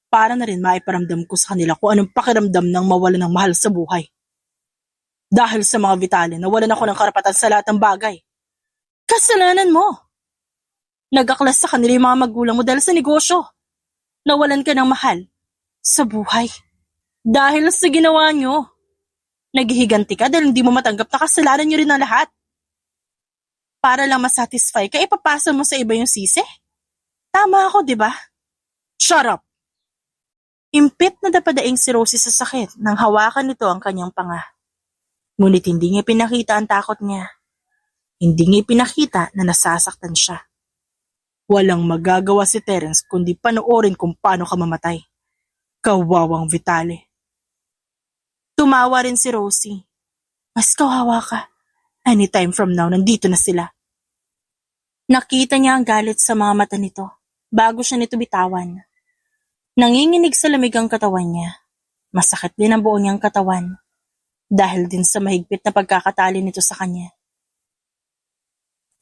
S1: Para na rin maiparamdam ko sa kanila kung anong pakiramdam ng mawala ng mahal sa buhay. Dahil sa mga Vitale, nawalan ako ng karapatan sa lahat ng bagay. Kasalanan mo. Nag-aklas sa kanila yung mga magulang mo dahil sa negosyo. Nawalan ka ng mahal sa buhay. Dahil sa ginawa nyo. Naghihiganti ka dahil hindi mo matanggap na kasalanan nyo rin ang lahat. Para lang masatisfy ka, ipapasa mo sa iba yung sisi? Tama ako, di ba? Shut up! Impit na napadaing si Rosie sa sakit nang hawakan nito ang kanyang panga. Ngunit hindi niya pinakita ang takot niya. Hindi niya pinakita na nasasaktan siya. Walang magagawa si Terence kundi panoorin kung paano ka mamatay. Kawawang Vitale. Tumawa rin si Rosie. Mas kawawa ka. Anytime from now, nandito na sila. Nakita niya ang galit sa mga mata nito bago siya nito bitawan. Nanginginig sa lamig ang katawan niya. Masakit din ang buo niyang katawan dahil din sa mahigpit na pagkakatali nito sa kanya.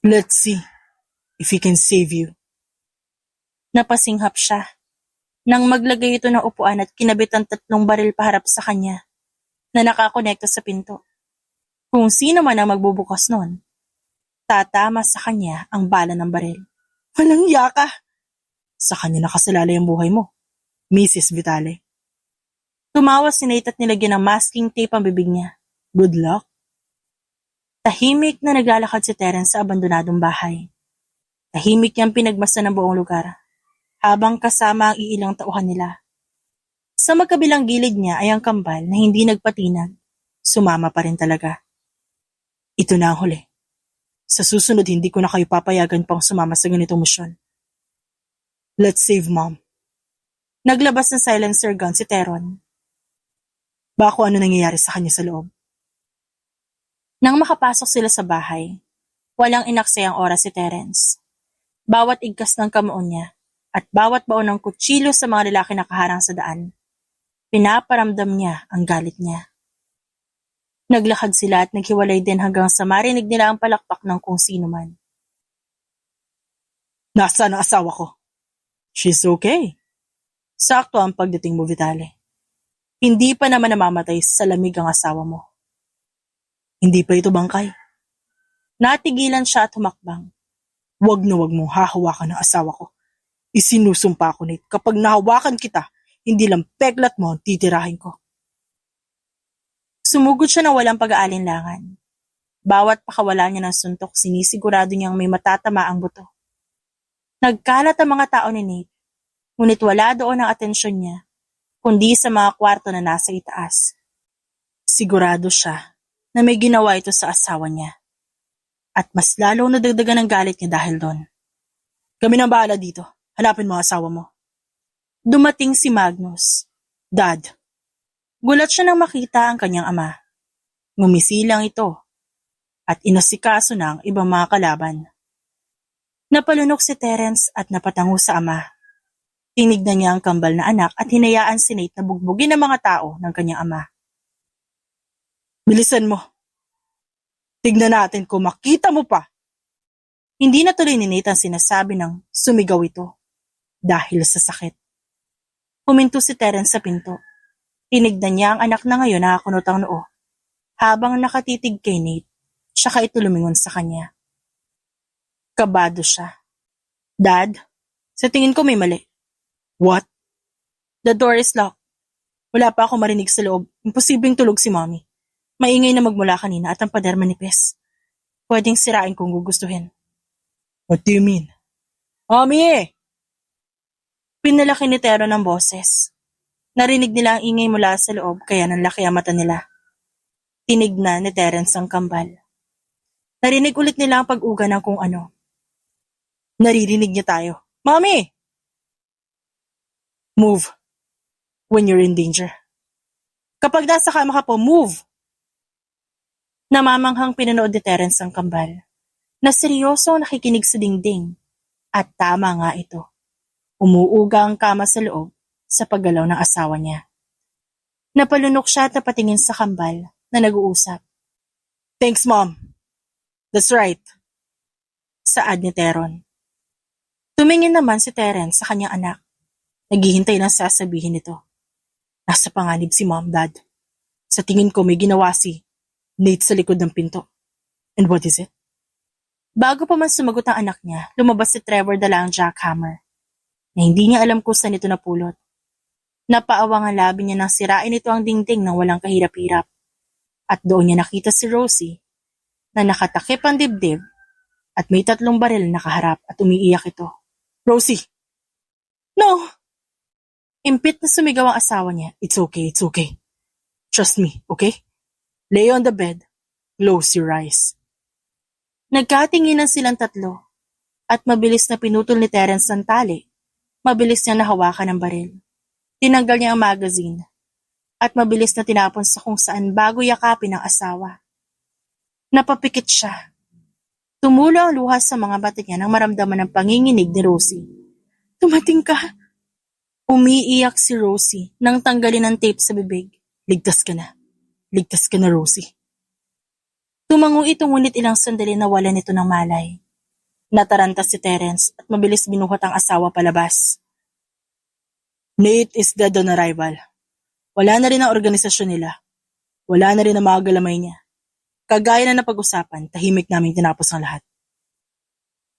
S1: Let's see if he can save you. Napasinghap siya nang maglagay ito ng upuan at kinabit ang 3 baril paharap sa kanya na nakakonekta sa pinto. Kung sino man ang magbubukas nun, tatama sa kanya ang bala ng baril. Walang yaka! Sa kanya nakasalalay ang buhay mo, Mrs. Vitale. Tumawa si Nate at nilagyan ng masking tape ang bibig niya. Good luck. Tahimik na naglalakad si Terence sa abandonadong bahay. Tahimik niyang pinagmasdan ng buong lugar. habang kasama ang iilang tauhan nila. Sa magkabilang gilid niya ay ang kambal na hindi nagpatinag. Sumama pa rin talaga. Ito na ang huli. Sa susunod hindi ko na kayo papayagan pang sumama sa ganitong misyon. Let's save Mom. Naglabas ng silencer gun si Teron. Baka ano nangyayari sa kanya sa loob. Nang makapasok sila sa bahay, walang inaksayang oras si Terence. Bawat igkas ng kamao niya at bawat baon ng kutsilyo sa mga lalaki nakaharang sa daan, pinaparamdam niya ang galit niya. Naglakad sila at naghiwalay din hanggang sa marinig nila ang palakpak ng kung sino man. Nasaan ang asawa ko? She's okay. Sakto ang pagdating mo, Vitale. Hindi pa naman namamatay sa lamig ang asawa mo. Hindi pa ito bangkay. Natigilan siya at humakbang. Wag na wag mong hahawakan ng asawa ko. Isinusumpa ko, Nate, kapag nahawakan kita, hindi lang peglat mo ang titirahin ko. Sumugod siya na walang pag-aalinlangan. Bawat pakawala niya ng suntok, sinisigurado niyang may matatama ang buto. Nagkalat ang mga tao ni Nate, ngunit wala doon ang atensyon niya, kundi sa mga kwarto na nasa itaas. Sigurado siya na may ginawa ito sa asawa niya. At mas lalong nadagdagan ang galit niya dahil doon. Kami nang bahala dito. Hanapin mo ang asawa mo. Dumating si Magnus. Dad. Gulat siya nang makita ang kanyang ama. Ngumisilang ito. At inasikaso na ang ibang mga kalaban. Napalunok si Terence at napatango sa ama. Tinignan niya ang kambal na anak at hinayaan si Nate na bugbugin ang mga tao ng kanyang ama. Bilisan mo. Tignan natin kung makita mo pa. Hindi na tuloy ni Nate ang sinasabi ng sumigaw ito dahil sa sakit. Huminto si Terence sa pinto. Tinignan niya ang anak na ngayon nakakunot ang noo. Habang nakatitig kay Nate, saka ito lumingon sa kanya. Kabado siya. Dad, sa tingin ko may mali. What? The door is locked. Wala pa ako marinig sa loob. Imposibleng tulog si Mommy. Maingay na magmula kanina at ang pader manipis. Pwedeng sirain kung gugustuhin. What do you mean? Mommy! Pinalaki ni Tero ng boses. Narinig nila ang ingay mula sa loob kaya nanlaki ang mata nila. Tinignan ni Terence ang kambal. Narinig ulit nila ang pag-uga ng kung ano. Naririnig niya tayo. Mommy! Move. When you're in danger. Kapag nasa kama ka po, move! Namamanghang pinanood ni Terence ang kambal, na seryoso nakikinig sa dingding, at tama nga ito. Umuuga ang kama sa loob sa paggalaw ng asawa niya. Napalunok siya at napatingin sa kambal na nag-uusap. Thanks, Mom. That's right. Saad ni Teron. Tumingin naman si Terence sa kanyang anak. Naghihintay ng sasabihin nito. Nasa panganib si Mom, Dad. Sa tingin ko may ginawa si Nate sa likod ng pinto. And what is it? Bago pa man sumagot ang anak niya, lumabas si Trevor dala ang jackhammer, na hindi niya alam kung saan ito napulot. Napaawang ang labi niya nang sirain ito ang dingding ng walang kahirap-hirap. At doon niya nakita si Rosie, na nakatakip ang dibdib at may 3 baril na nakaharap at umiiyak ito. Rosie! No! Impit na sumigaw ang asawa niya. It's okay, it's okay. Trust me, okay? Lay on the bed. Close your eyes. Nagkatinginan silang 3 at mabilis na pinutol ni Terence ang tali. Mabilis niya nahawakan ang baril. Tinanggal niya ang magazine at mabilis na tinapon sa kung saan bago yakapin ang asawa. Napapikit siya. Tumulo ang luha sa mga mata niya nang maramdaman ang panginginig ni Rosie. Tumating ka. Umiiyak si Rosie nang tanggalin ang tape sa bibig. Ligtas ka na. Ligtas ka na, Rosie. Tumango ito ngunit ilang sandali nawalan ito ng malay. Nataranta si Terence at mabilis binuhat ang asawa palabas. Nate is dead on arrival. Wala na rin ang organisasyon nila. Wala na rin ang mga galamay niya. Kagaya na napag-usapan, tahimik namin tinapos ang lahat.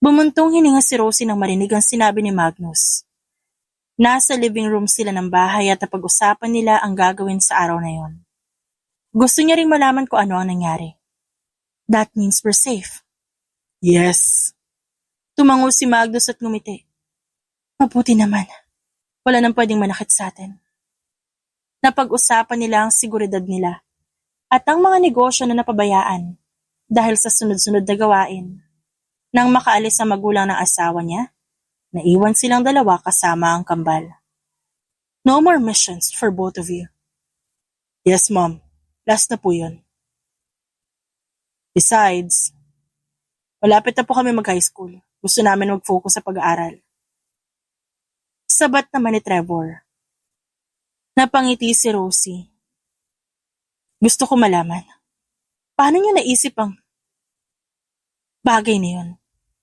S1: Bumuntong hininga si Rosie nang marinig ang sinabi ni Magnus. Nasa living room sila ng bahay at napag-usapan nila ang gagawin sa araw na yon. Gusto niya ring malaman kung ano ang nangyari. That means we're safe. Yes. Tumango si Magnus at ngumiti. Mabuti naman. Wala nang pwedeng manakit sa atin. Napag-usapan nila ang seguridad nila at ang mga negosyo na napabayaan dahil sa sunod-sunod na gawain. Nang makaalis ang magulang ng asawa niya, naiwan silang dalawa kasama ang kambal. No more missions for both of you. Yes, Mom. Last na po yun. Besides, malapit na po kami mag-high school. Gusto namin mag-focus sa pag-aaral. Sabat naman ni Trevor. Napangiti si Rosie. Gusto ko malaman. Paano niyo naisip ang bagay na yun?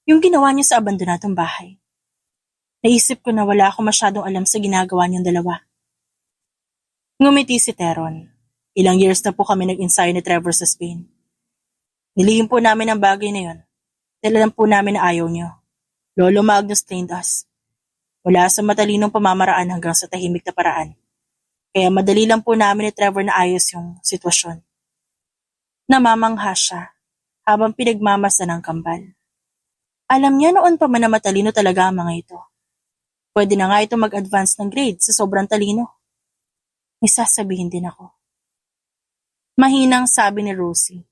S1: Yung ginawa niyo sa abandonadong bahay. Naisip ko na wala ako masyadong alam sa ginagawa niyong dalawa. Ngumiti si Teron. Ilang years na po kami nag-ensayo ni Trevor sa Spain. Nilihim po namin ang bagay na yun. Dahil alam po namin na ayaw niyo. Lolo Magnus trained us. Wala sa matalinong pamamaraan hanggang sa tahimik na paraan. Kaya madali lang po namin ni Trevor na ayos yung sitwasyon. Namamangha siya habang pinagmamasa ng kambal. Alam niya noon pa man na matalino talaga ang mga ito. Pwede na nga ito mag-advance ng grade sa sobrang talino. May sasabihin din ako. Mahinang sabi ni Rosie.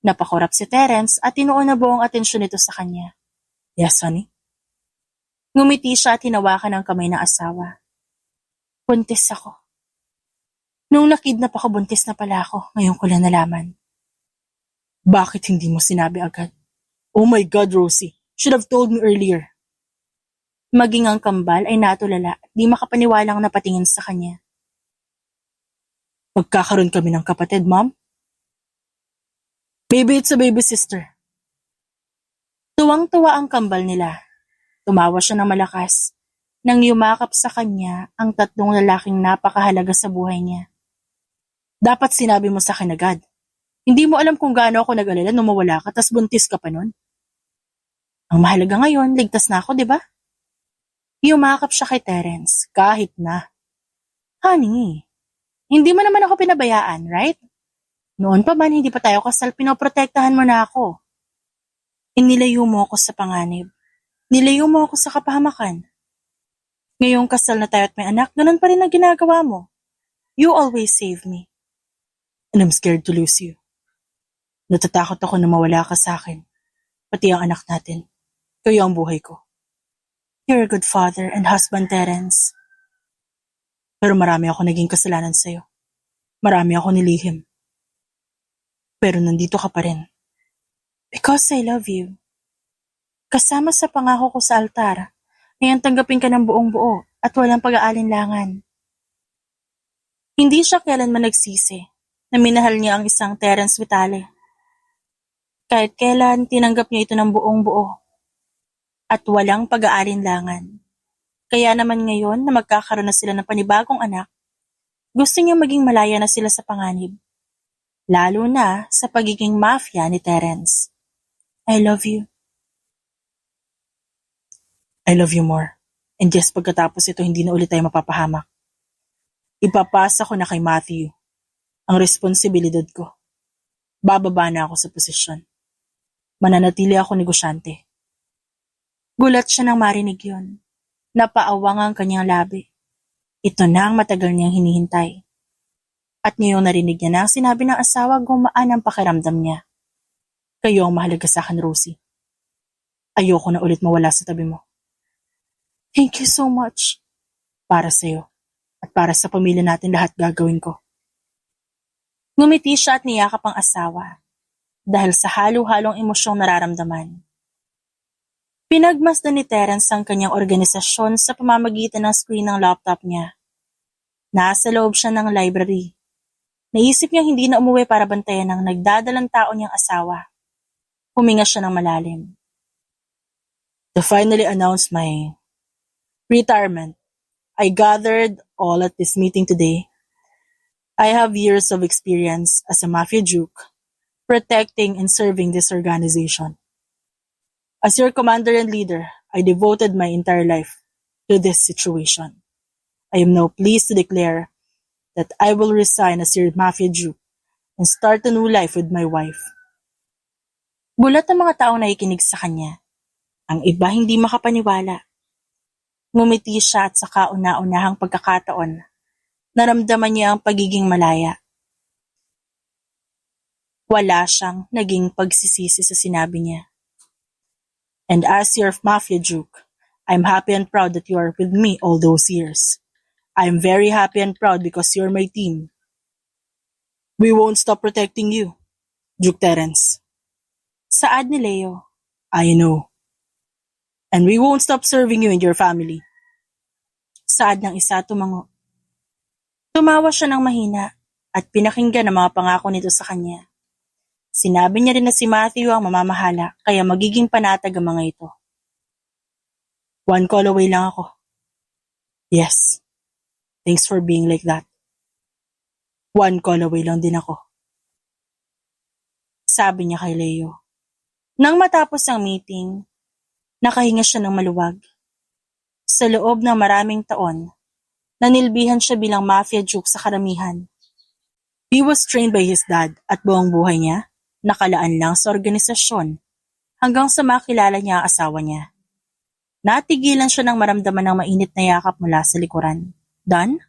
S1: Napakorap si Terence at tinuon na buong atensyon nito sa kanya. Yes, honey? Ngumiti siya at hinawakan ang kamay ng asawa. Buntis ako. Nung nakidnap ako, buntis na pala ako. Ngayon ko lang nalaman. Bakit hindi mo sinabi agad? Oh my God, Rosie. Should have told me earlier. Maging ang kambal ay natulala at di makapaniwalang napatingin sa kanya. Magkakaroon kami ng kapatid, Mom? Maybe it's a baby sister. Tuwang-tuwa ang kambal nila. Tumawa siya ng malakas nang yumakap sa kanya ang tatlong lalaking napakahalaga sa buhay niya. Dapat sinabi mo sa akin agad. Hindi mo alam kung gaano ako nag-alala nung mawala ka tas buntis ka pa nun. Ang mahalaga ngayon, ligtas na ako, di ba? Yumakap siya kay Terence, kahit na. Honey, hindi mo naman ako pinabayaan, right? Noon pa man, hindi pa tayo kasal, pinoprotektahan mo na ako. Inilayo mo ako sa panganib. Nilayo mo ako sa kapahamakan. Ngayong kasal na tayo at may anak, ganun pa rin ang ginagawa mo. You always save me. And I'm scared to lose you. Natatakot ako na mawala ka sa akin. Pati ang anak natin. Kayo ang buhay ko. You're a good father and husband, Terence. Pero marami ako naging kasalanan sa'yo. Marami ako nilihim. Pero nandito ka pa rin. Because I love you. Kasama sa pangako ko sa altar, ay ang tanggapin ka ng buong buo at walang pag-aalinlangan. Hindi siya kailanman nagsisi na minahal niya ang isang Terence Vitale. Kahit kailan tinanggap niya ito ng buong buo at walang pag-aalinlangan. Kaya naman ngayon na magkakaroon na sila ng panibagong anak, gusto niya maging malaya na sila sa panganib. Lalo na sa pagiging mafia ni Terence. I love you. I love you more. And just pagkatapos ito, hindi na ulit tayo mapapahamak. Ipapasa ko na kay Matthew ang responsibilidad ko. Bababa na ako sa posisyon. Mananatili ako negosyante. Gulat siya nang marinig yun. Napaawang ang kanyang labi. Ito na ang matagal niyang hinihintay. At ngayong narinig niya na ang sinabi ng asawa, gumaan ang pakiramdam niya. Kayo ang mahalaga sa akin, Rosie. Ayoko na ulit mawala sa tabi mo. Thank you so much. Para sa'yo. At para sa pamilya natin lahat gagawin ko. Ngumiti siya at niyakap ang asawa. Dahil sa halo-halong emosyong nararamdaman. Pinagmasdan ni Terence ang kanyang organisasyon sa pamamagitan ng screen ng laptop niya. Nasa loob siya ng library. Naisip niyang hindi na umuwi para bantayan ng nagdadalang tao niyang asawa. Huminga siya ng malalim. To finally announce my retirement, I gathered all at this meeting today. I have years of experience as a mafia juke, protecting and serving this organization. As your commander and leader, I devoted my entire life to this situation. I am now pleased to declare that I will resign as your mafia Jew and start a new life with my wife. Gulat ang mga taong nakikinig sa kanya. Ang iba hindi makapaniwala. Ngumiti siya at sa kauna-unahang pagkakataon, naramdaman niya ang pagiging malaya. Wala siyang naging pagsisisi sa sinabi niya. And as your mafia duke, I'm happy and proud that you are with me all those years. I'm very happy and proud because you're my team. We won't stop protecting you, Duke Terence. Saad ni Leo. I know. And we won't stop serving you and your family. Saad ng isa tumango. Tumawa siya ng mahina at pinakinggan ang mga pangako nito sa kanya. Sinabi niya rin na si Matthew ang mamamahala kaya magiging panatag ang mga ito. One call away lang ako. Yes. Thanks for being like that. One call away lang din ako. Sabi niya kay Leo. Nang matapos ang meeting, nakahinga siya ng maluwag. Sa loob ng maraming taon, nanilbihan siya bilang mafia duke sa karamihan. He was trained by his dad at buong buhay niya, nakalaan lang sa organisasyon hanggang sa makilala niya ang asawa niya. Natigilan siya ng maramdaman ng mainit na yakap mula sa likuran. Done?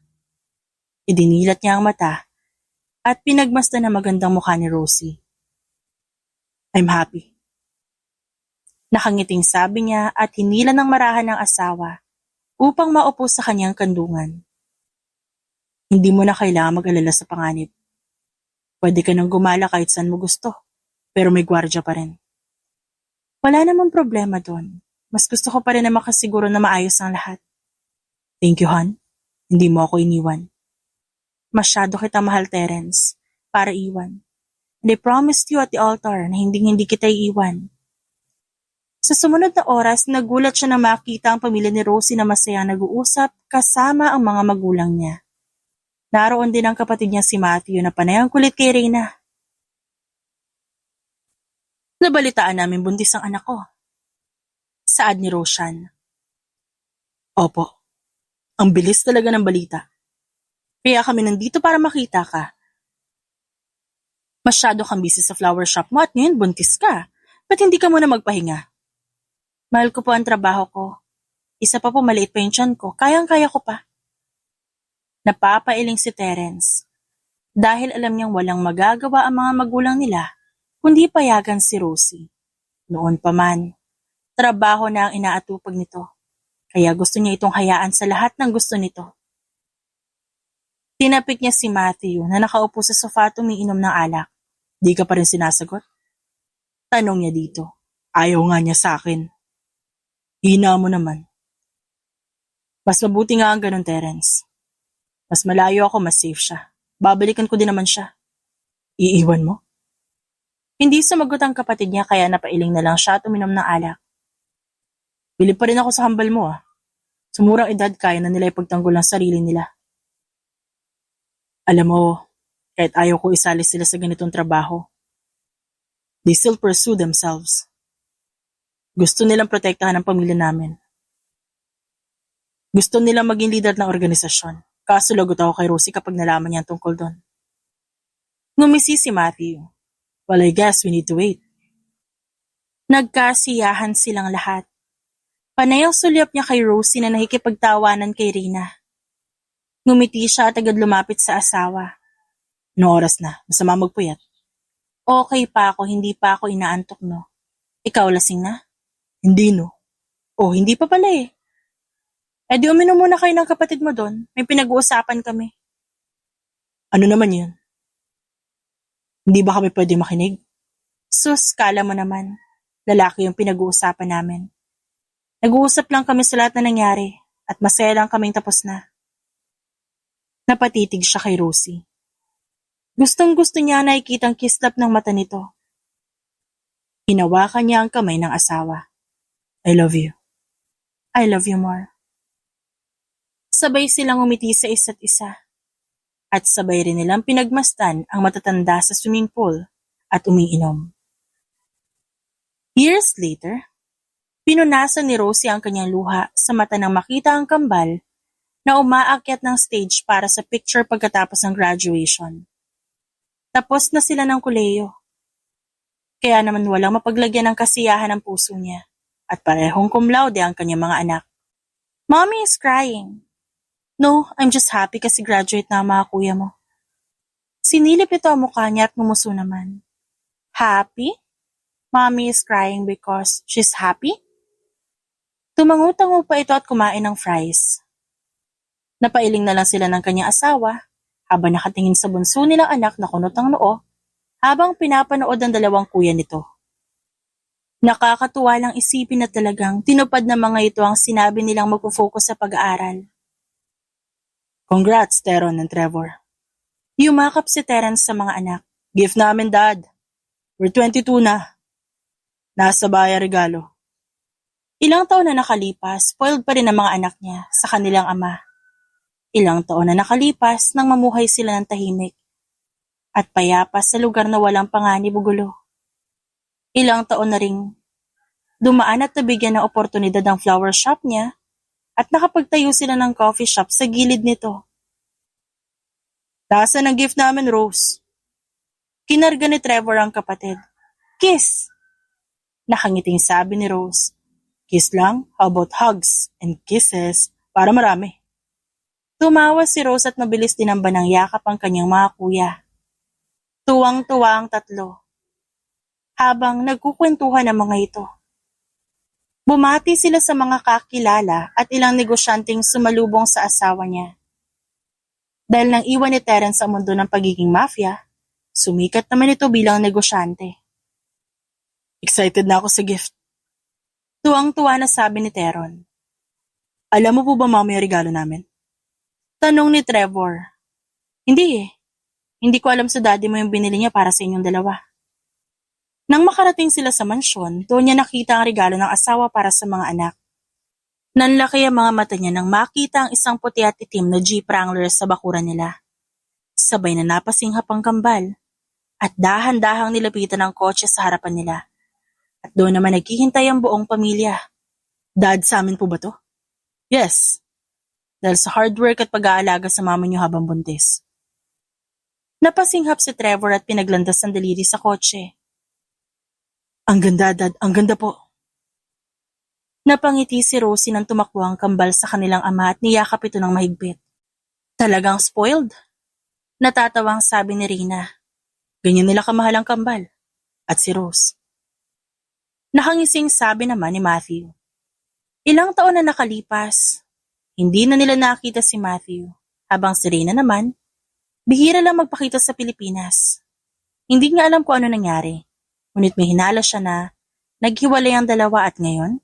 S1: Idinilat niya ang mata at pinagmasdan ang magandang mukha ni Rosie. I'm happy. Nakangiting sabi niya at hinila ng marahan ng asawa upang maupo sa kanyang kandungan. Hindi mo na kailangan mag-alala sa panganib. Pwede ka nang gumala kahit saan mo gusto, pero may gwardya pa rin. Wala namang problema doon. Mas gusto ko pa rin na makasiguro na maayos ang lahat. Thank you, hon. Hindi mo ako iniwan. Masyado kita mahal, Terence, para iwan. And I promised you at the altar na hindi kita iiwan. Sa sumunod na oras, nagulat siya na makita ang pamilya ni Rosie na masayang nag-uusap kasama ang mga magulang niya. Naroon din ang kapatid niya si Matthew na panay ang kulit kay Reyna. Nabalitaan namin buntis ang anak ko. Saad ni Roshan. Opo, ang bilis talaga ng balita. Kaya kami nandito para makita ka. Masyado kang busy sa flower shop mo at ngayon buntis ka. Ba't hindi ka muna magpahinga? Mahal ko po ang trabaho ko. Isa pa po maliit pa yung tiyan ko. Kayang-kaya ko pa. Napapailing si Terence. Dahil alam niyang walang magagawa ang mga magulang nila, kundi payagan si Rosie. Noon pa man, trabaho na ang inaatupag nito. Kaya gusto niya itong hayaan sa lahat ng gusto nito. Tinapik niya si Matthew na nakaupo sa sofa at umiinom ng alak. Di ka pa rin sinasagot? Tanong niya dito. Ayaw nga niya sa akin. Hina mo naman. Mas mabuti nga ang ganun, Terence. Mas malayo ako, mas safe siya. Babalikan ko din naman siya. Iiwan mo? Hindi sumagot ang kapatid niya kaya napailing na lang siya at uminom ng alak. Bili pa rin ako sa hambal mo ah. Sa murang edad kaya na nila ipagtanggol ang sarili nila. Alam mo, kahit ayaw ko isali sila sa ganitong trabaho, they still pursue themselves. Gusto nilang protektahan ang pamilya namin. Gusto nilang maging leader ng organisasyon. Kaso lagot ako kay Rosie kapag nalaman niya tungkol doon. Ngumisi si Matthew. Well, I guess we need to wait. Nagkasiyahan silang lahat. Panay ang sulyap niya kay Rosie na nakikipagtawanan kay Reyna. Ngumiti siya at agad lumapit sa asawa. No oras na, masama magpuyat. Okay pa ako, hindi pa ako inaantok no. Ikaw lasing na? Hindi no. Oh, hindi pa pala eh. Eh di uminom muna kayo ng kapatid mo doon. May pinag-uusapan kami. Ano naman yun? Hindi ba kami pwede makinig? Sus, kala mo naman. Lalaki yung pinag-uusapan namin. Nag-uusap lang kami sa lahat na nangyari at masaya lang kaming tapos na. Napatitig siya kay Rosie. Gustong-gusto niya nakikita ang kislap ng mata nito. Hinawakan niya ang kamay ng asawa. I love you. I love you more. Sabay silang umiti sa isa't isa. At sabay rin nilang pinagmasdan ang matatanda sa swimming pool at umiinom. Years later, pinunasan ni Rosie ang kanyang luha sa mata nang makita ang kambal na umaakyat ng stage para sa picture pagkatapos ng graduation. Tapos na sila ng koleyo. Kaya naman walang mapaglagyan ng kasiyahan ng puso niya at parehong cum laude ang kanyang mga anak. Mommy is crying. No, I'm just happy kasi graduate na ang mga kuya mo. Sinilip ito ang mukha niya at ngumuso naman. Happy? Mommy is crying because she's happy? Tumango-tango pa ito at kumain ng fries. Napailing na lang sila ng kanyang asawa habang nakatingin sa bunso nilang anak na kunot ang noo habang pinapanood ang dalawang kuya nito. Nakakatuwa lang isipin na talagang tinupad ng mga ito ang sinabi nilang magpo-focus sa pag-aaral. Congrats, Teron and Trevor. Yumakap si Terence sa mga anak. Gift namin, Dad. We're 22 na. Nasa bayan regalo. Ilang taon na nakalipas, spoiled pa rin ang mga anak niya sa kanilang ama. Ilang taon na nakalipas nang mamuhay sila ng tahimik at payapa sa lugar na walang panganib o gulo. Ilang taon na ring dumaan at nabigyan ng oportunidad ang flower shop niya at nakapagtayo sila ng coffee shop sa gilid nito. Nasaan ang gift namin, Rose? Kinarga ni Trevor ang kapatid. Kiss! Nakangiting sabi ni Rose. Kiss lang? How about hugs and kisses para marami? Tumawa si Rose at mabilis dinamba ng yakap ang kanyang mga kuya. Tuwang-tuwa ang tatlo. Habang nagkukwentuhan ang mga ito. Bumati sila sa mga kakilala at ilang negosyanteng sumalubong sa asawa niya. Dahil nang iwan ni Terence sa mundo ng pagiging mafia, sumikat naman ito bilang negosyante. Excited na ako sa gift. Tuwang-tuwa na sabi ni Teron. Alam mo po ba mamaya regalo namin? Tanong ni Trevor. Hindi eh. Hindi ko alam sa daddy mo yung binili niya para sa inyong dalawa. Nang makarating sila sa mansyon, doon niya nakita ang regalo ng asawa para sa mga anak. Nanlaki ang mga mata niya nang makita ang isang puti at itim na Jeep Wrangler sa bakuran nila. Sabay na napasinghap ang kambal at dahan-dahang nilapitan ang kotse sa harapan nila. At doon naman naghihintay ang buong pamilya. Dad, sa amin po ba to? Yes. Dahil sa hard work at pag-aalaga sa mama niyo habang buntis. Napasinghap si Trevor at pinaglandas ang daliri sa kotse. Ang ganda, Dad. Ang ganda po. Napangiti si Rosie nang tumakbo ang kambal sa kanilang ama at niyakap ito ng mahigpit. Talagang spoiled. Natatawang sabi ni Rina. Ganyan nila kamahal ang kambal. At si Rose. Nakangising sabi naman ni Matthew. Ilang taon na nakalipas. Hindi na nila nakita si Matthew, habang si Rina naman, bihira lang magpakita sa Pilipinas. Hindi niya alam kung ano nangyari, ngunit may hinala siya na naghiwalay ang dalawa at ngayon,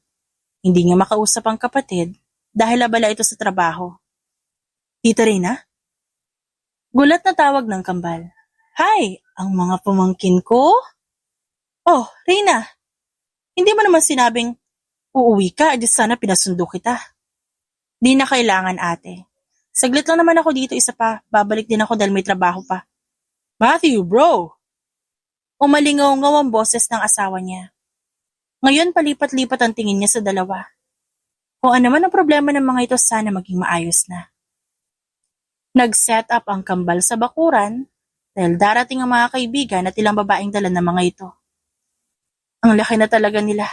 S1: hindi niya makausap ang kapatid dahil abala ito sa trabaho. Tita Rina? Gulat na tawag ng kambal. Hi, ang mga pamangkin ko? Oh, Rina, hindi mo naman sinabing uuwi ka, edi sana pinasundo kita. Di na kailangan, ate. Saglit lang naman ako dito, isa pa. Babalik din ako dahil may trabaho pa. Matthew, bro! Umalingaw-ngaw ang boses ng asawa niya. Ngayon palipat-lipat ang tingin niya sa dalawa. Kung ano man ang problema ng mga ito, sana maging maayos na. Nag-set up ang kambal sa bakuran dahil darating ang mga kaibigan at ilang babaeng dala ng mga ito. Ang laki na talaga nila.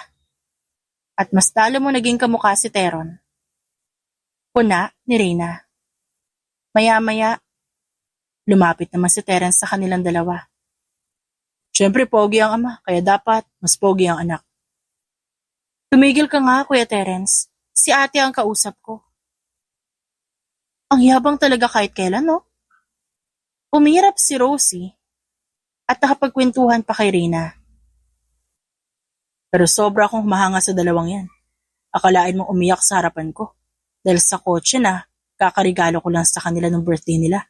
S1: At mas talo mo naging kamukha si Teron. Puna ni Rina. Maya-maya, lumapit naman si Terence sa kanilang dalawa. Siyempre pogi ang ama, kaya dapat mas pogi ang anak. Tumigil ka nga, Kuya Terence. Si ate ang kausap ko. Ang yabang talaga kahit kailan, no? Umirap si Rosie at nakapagkwentuhan pa kay Rina. Pero sobra akong humahanga sa dalawang yan. Akalain mong umiyak sa harapan ko. Dahil sa kotse na, kakarigalo ko lang sa kanila ng birthday nila.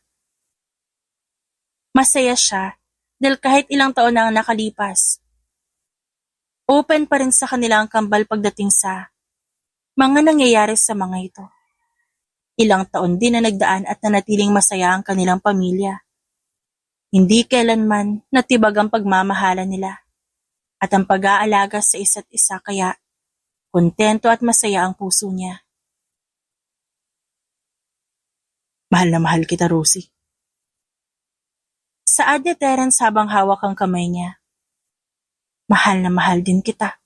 S1: Masaya siya dahil kahit ilang taon na ang nakalipas. Open pa rin sa kanila ang kambal pagdating sa mga nangyayari sa mga ito. Ilang taon din na nagdaan at nanatiling masaya ang kanilang pamilya. Hindi kailanman natibag ang pagmamahala nila at ang pag-aalaga sa isa't isa kaya kontento at masaya ang puso niya. Mahal na mahal kita, Rosie. Saad ni Terence habang hawak ang kamay niya. Mahal na mahal din kita,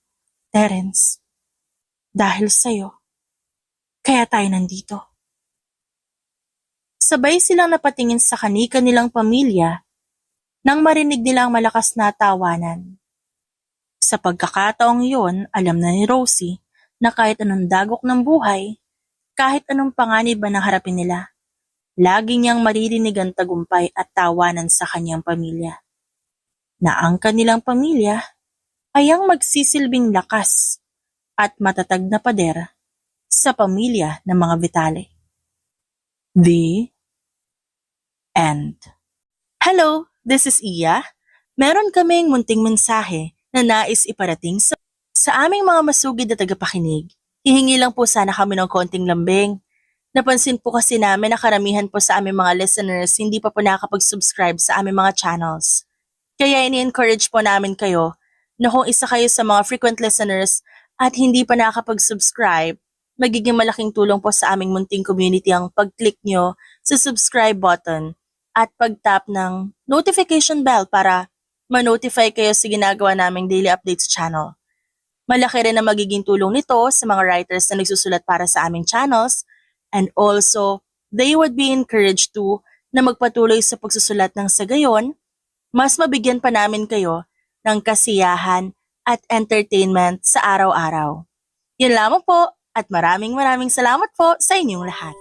S1: Terence. Dahil sa'yo, Kaya tayo nandito. Sabay silang napatingin sa kani-kanilang pamilya nang marinig nilang malakas na tawanan. Sa pagkakataong iyon, alam na ni Rosie na kahit anong dagok ng buhay, kahit anong panganib ang harapin nila, lagi niyang maririnig ang tagumpay at tawanan sa kanyang pamilya. Na ang kanilang pamilya ay ang magsisilbing lakas at matatag na pader sa pamilya ng mga Vitale. The End. Hello, this is Iya. Meron kaming munting mensahe na nais iparating sa aming mga masugid na tagapakinig. Hihingi lang po sana kami ng konting lambing. Napansin po kasi namin na karamihan po sa aming mga listeners hindi pa po nakakapag-subscribe sa aming mga channels. Kaya ini-encourage po namin kayo na kung isa kayo sa mga frequent listeners at hindi pa nakakapag-subscribe, magiging malaking tulong po sa aming munting community ang pag-click nyo sa subscribe button at pag-tap ng notification bell para ma-notify kayo sa ginagawa naming daily update sa channel. Malaki rin ang magiging tulong nito sa mga writers na nagsusulat para sa aming channels, and also, they would be encouraged to na magpatuloy sa pagsusulat ng sa gayon, mas mabigyan pa namin kayo ng kasiyahan at entertainment sa araw-araw. Yun lamang po at maraming salamat po sa inyong lahat.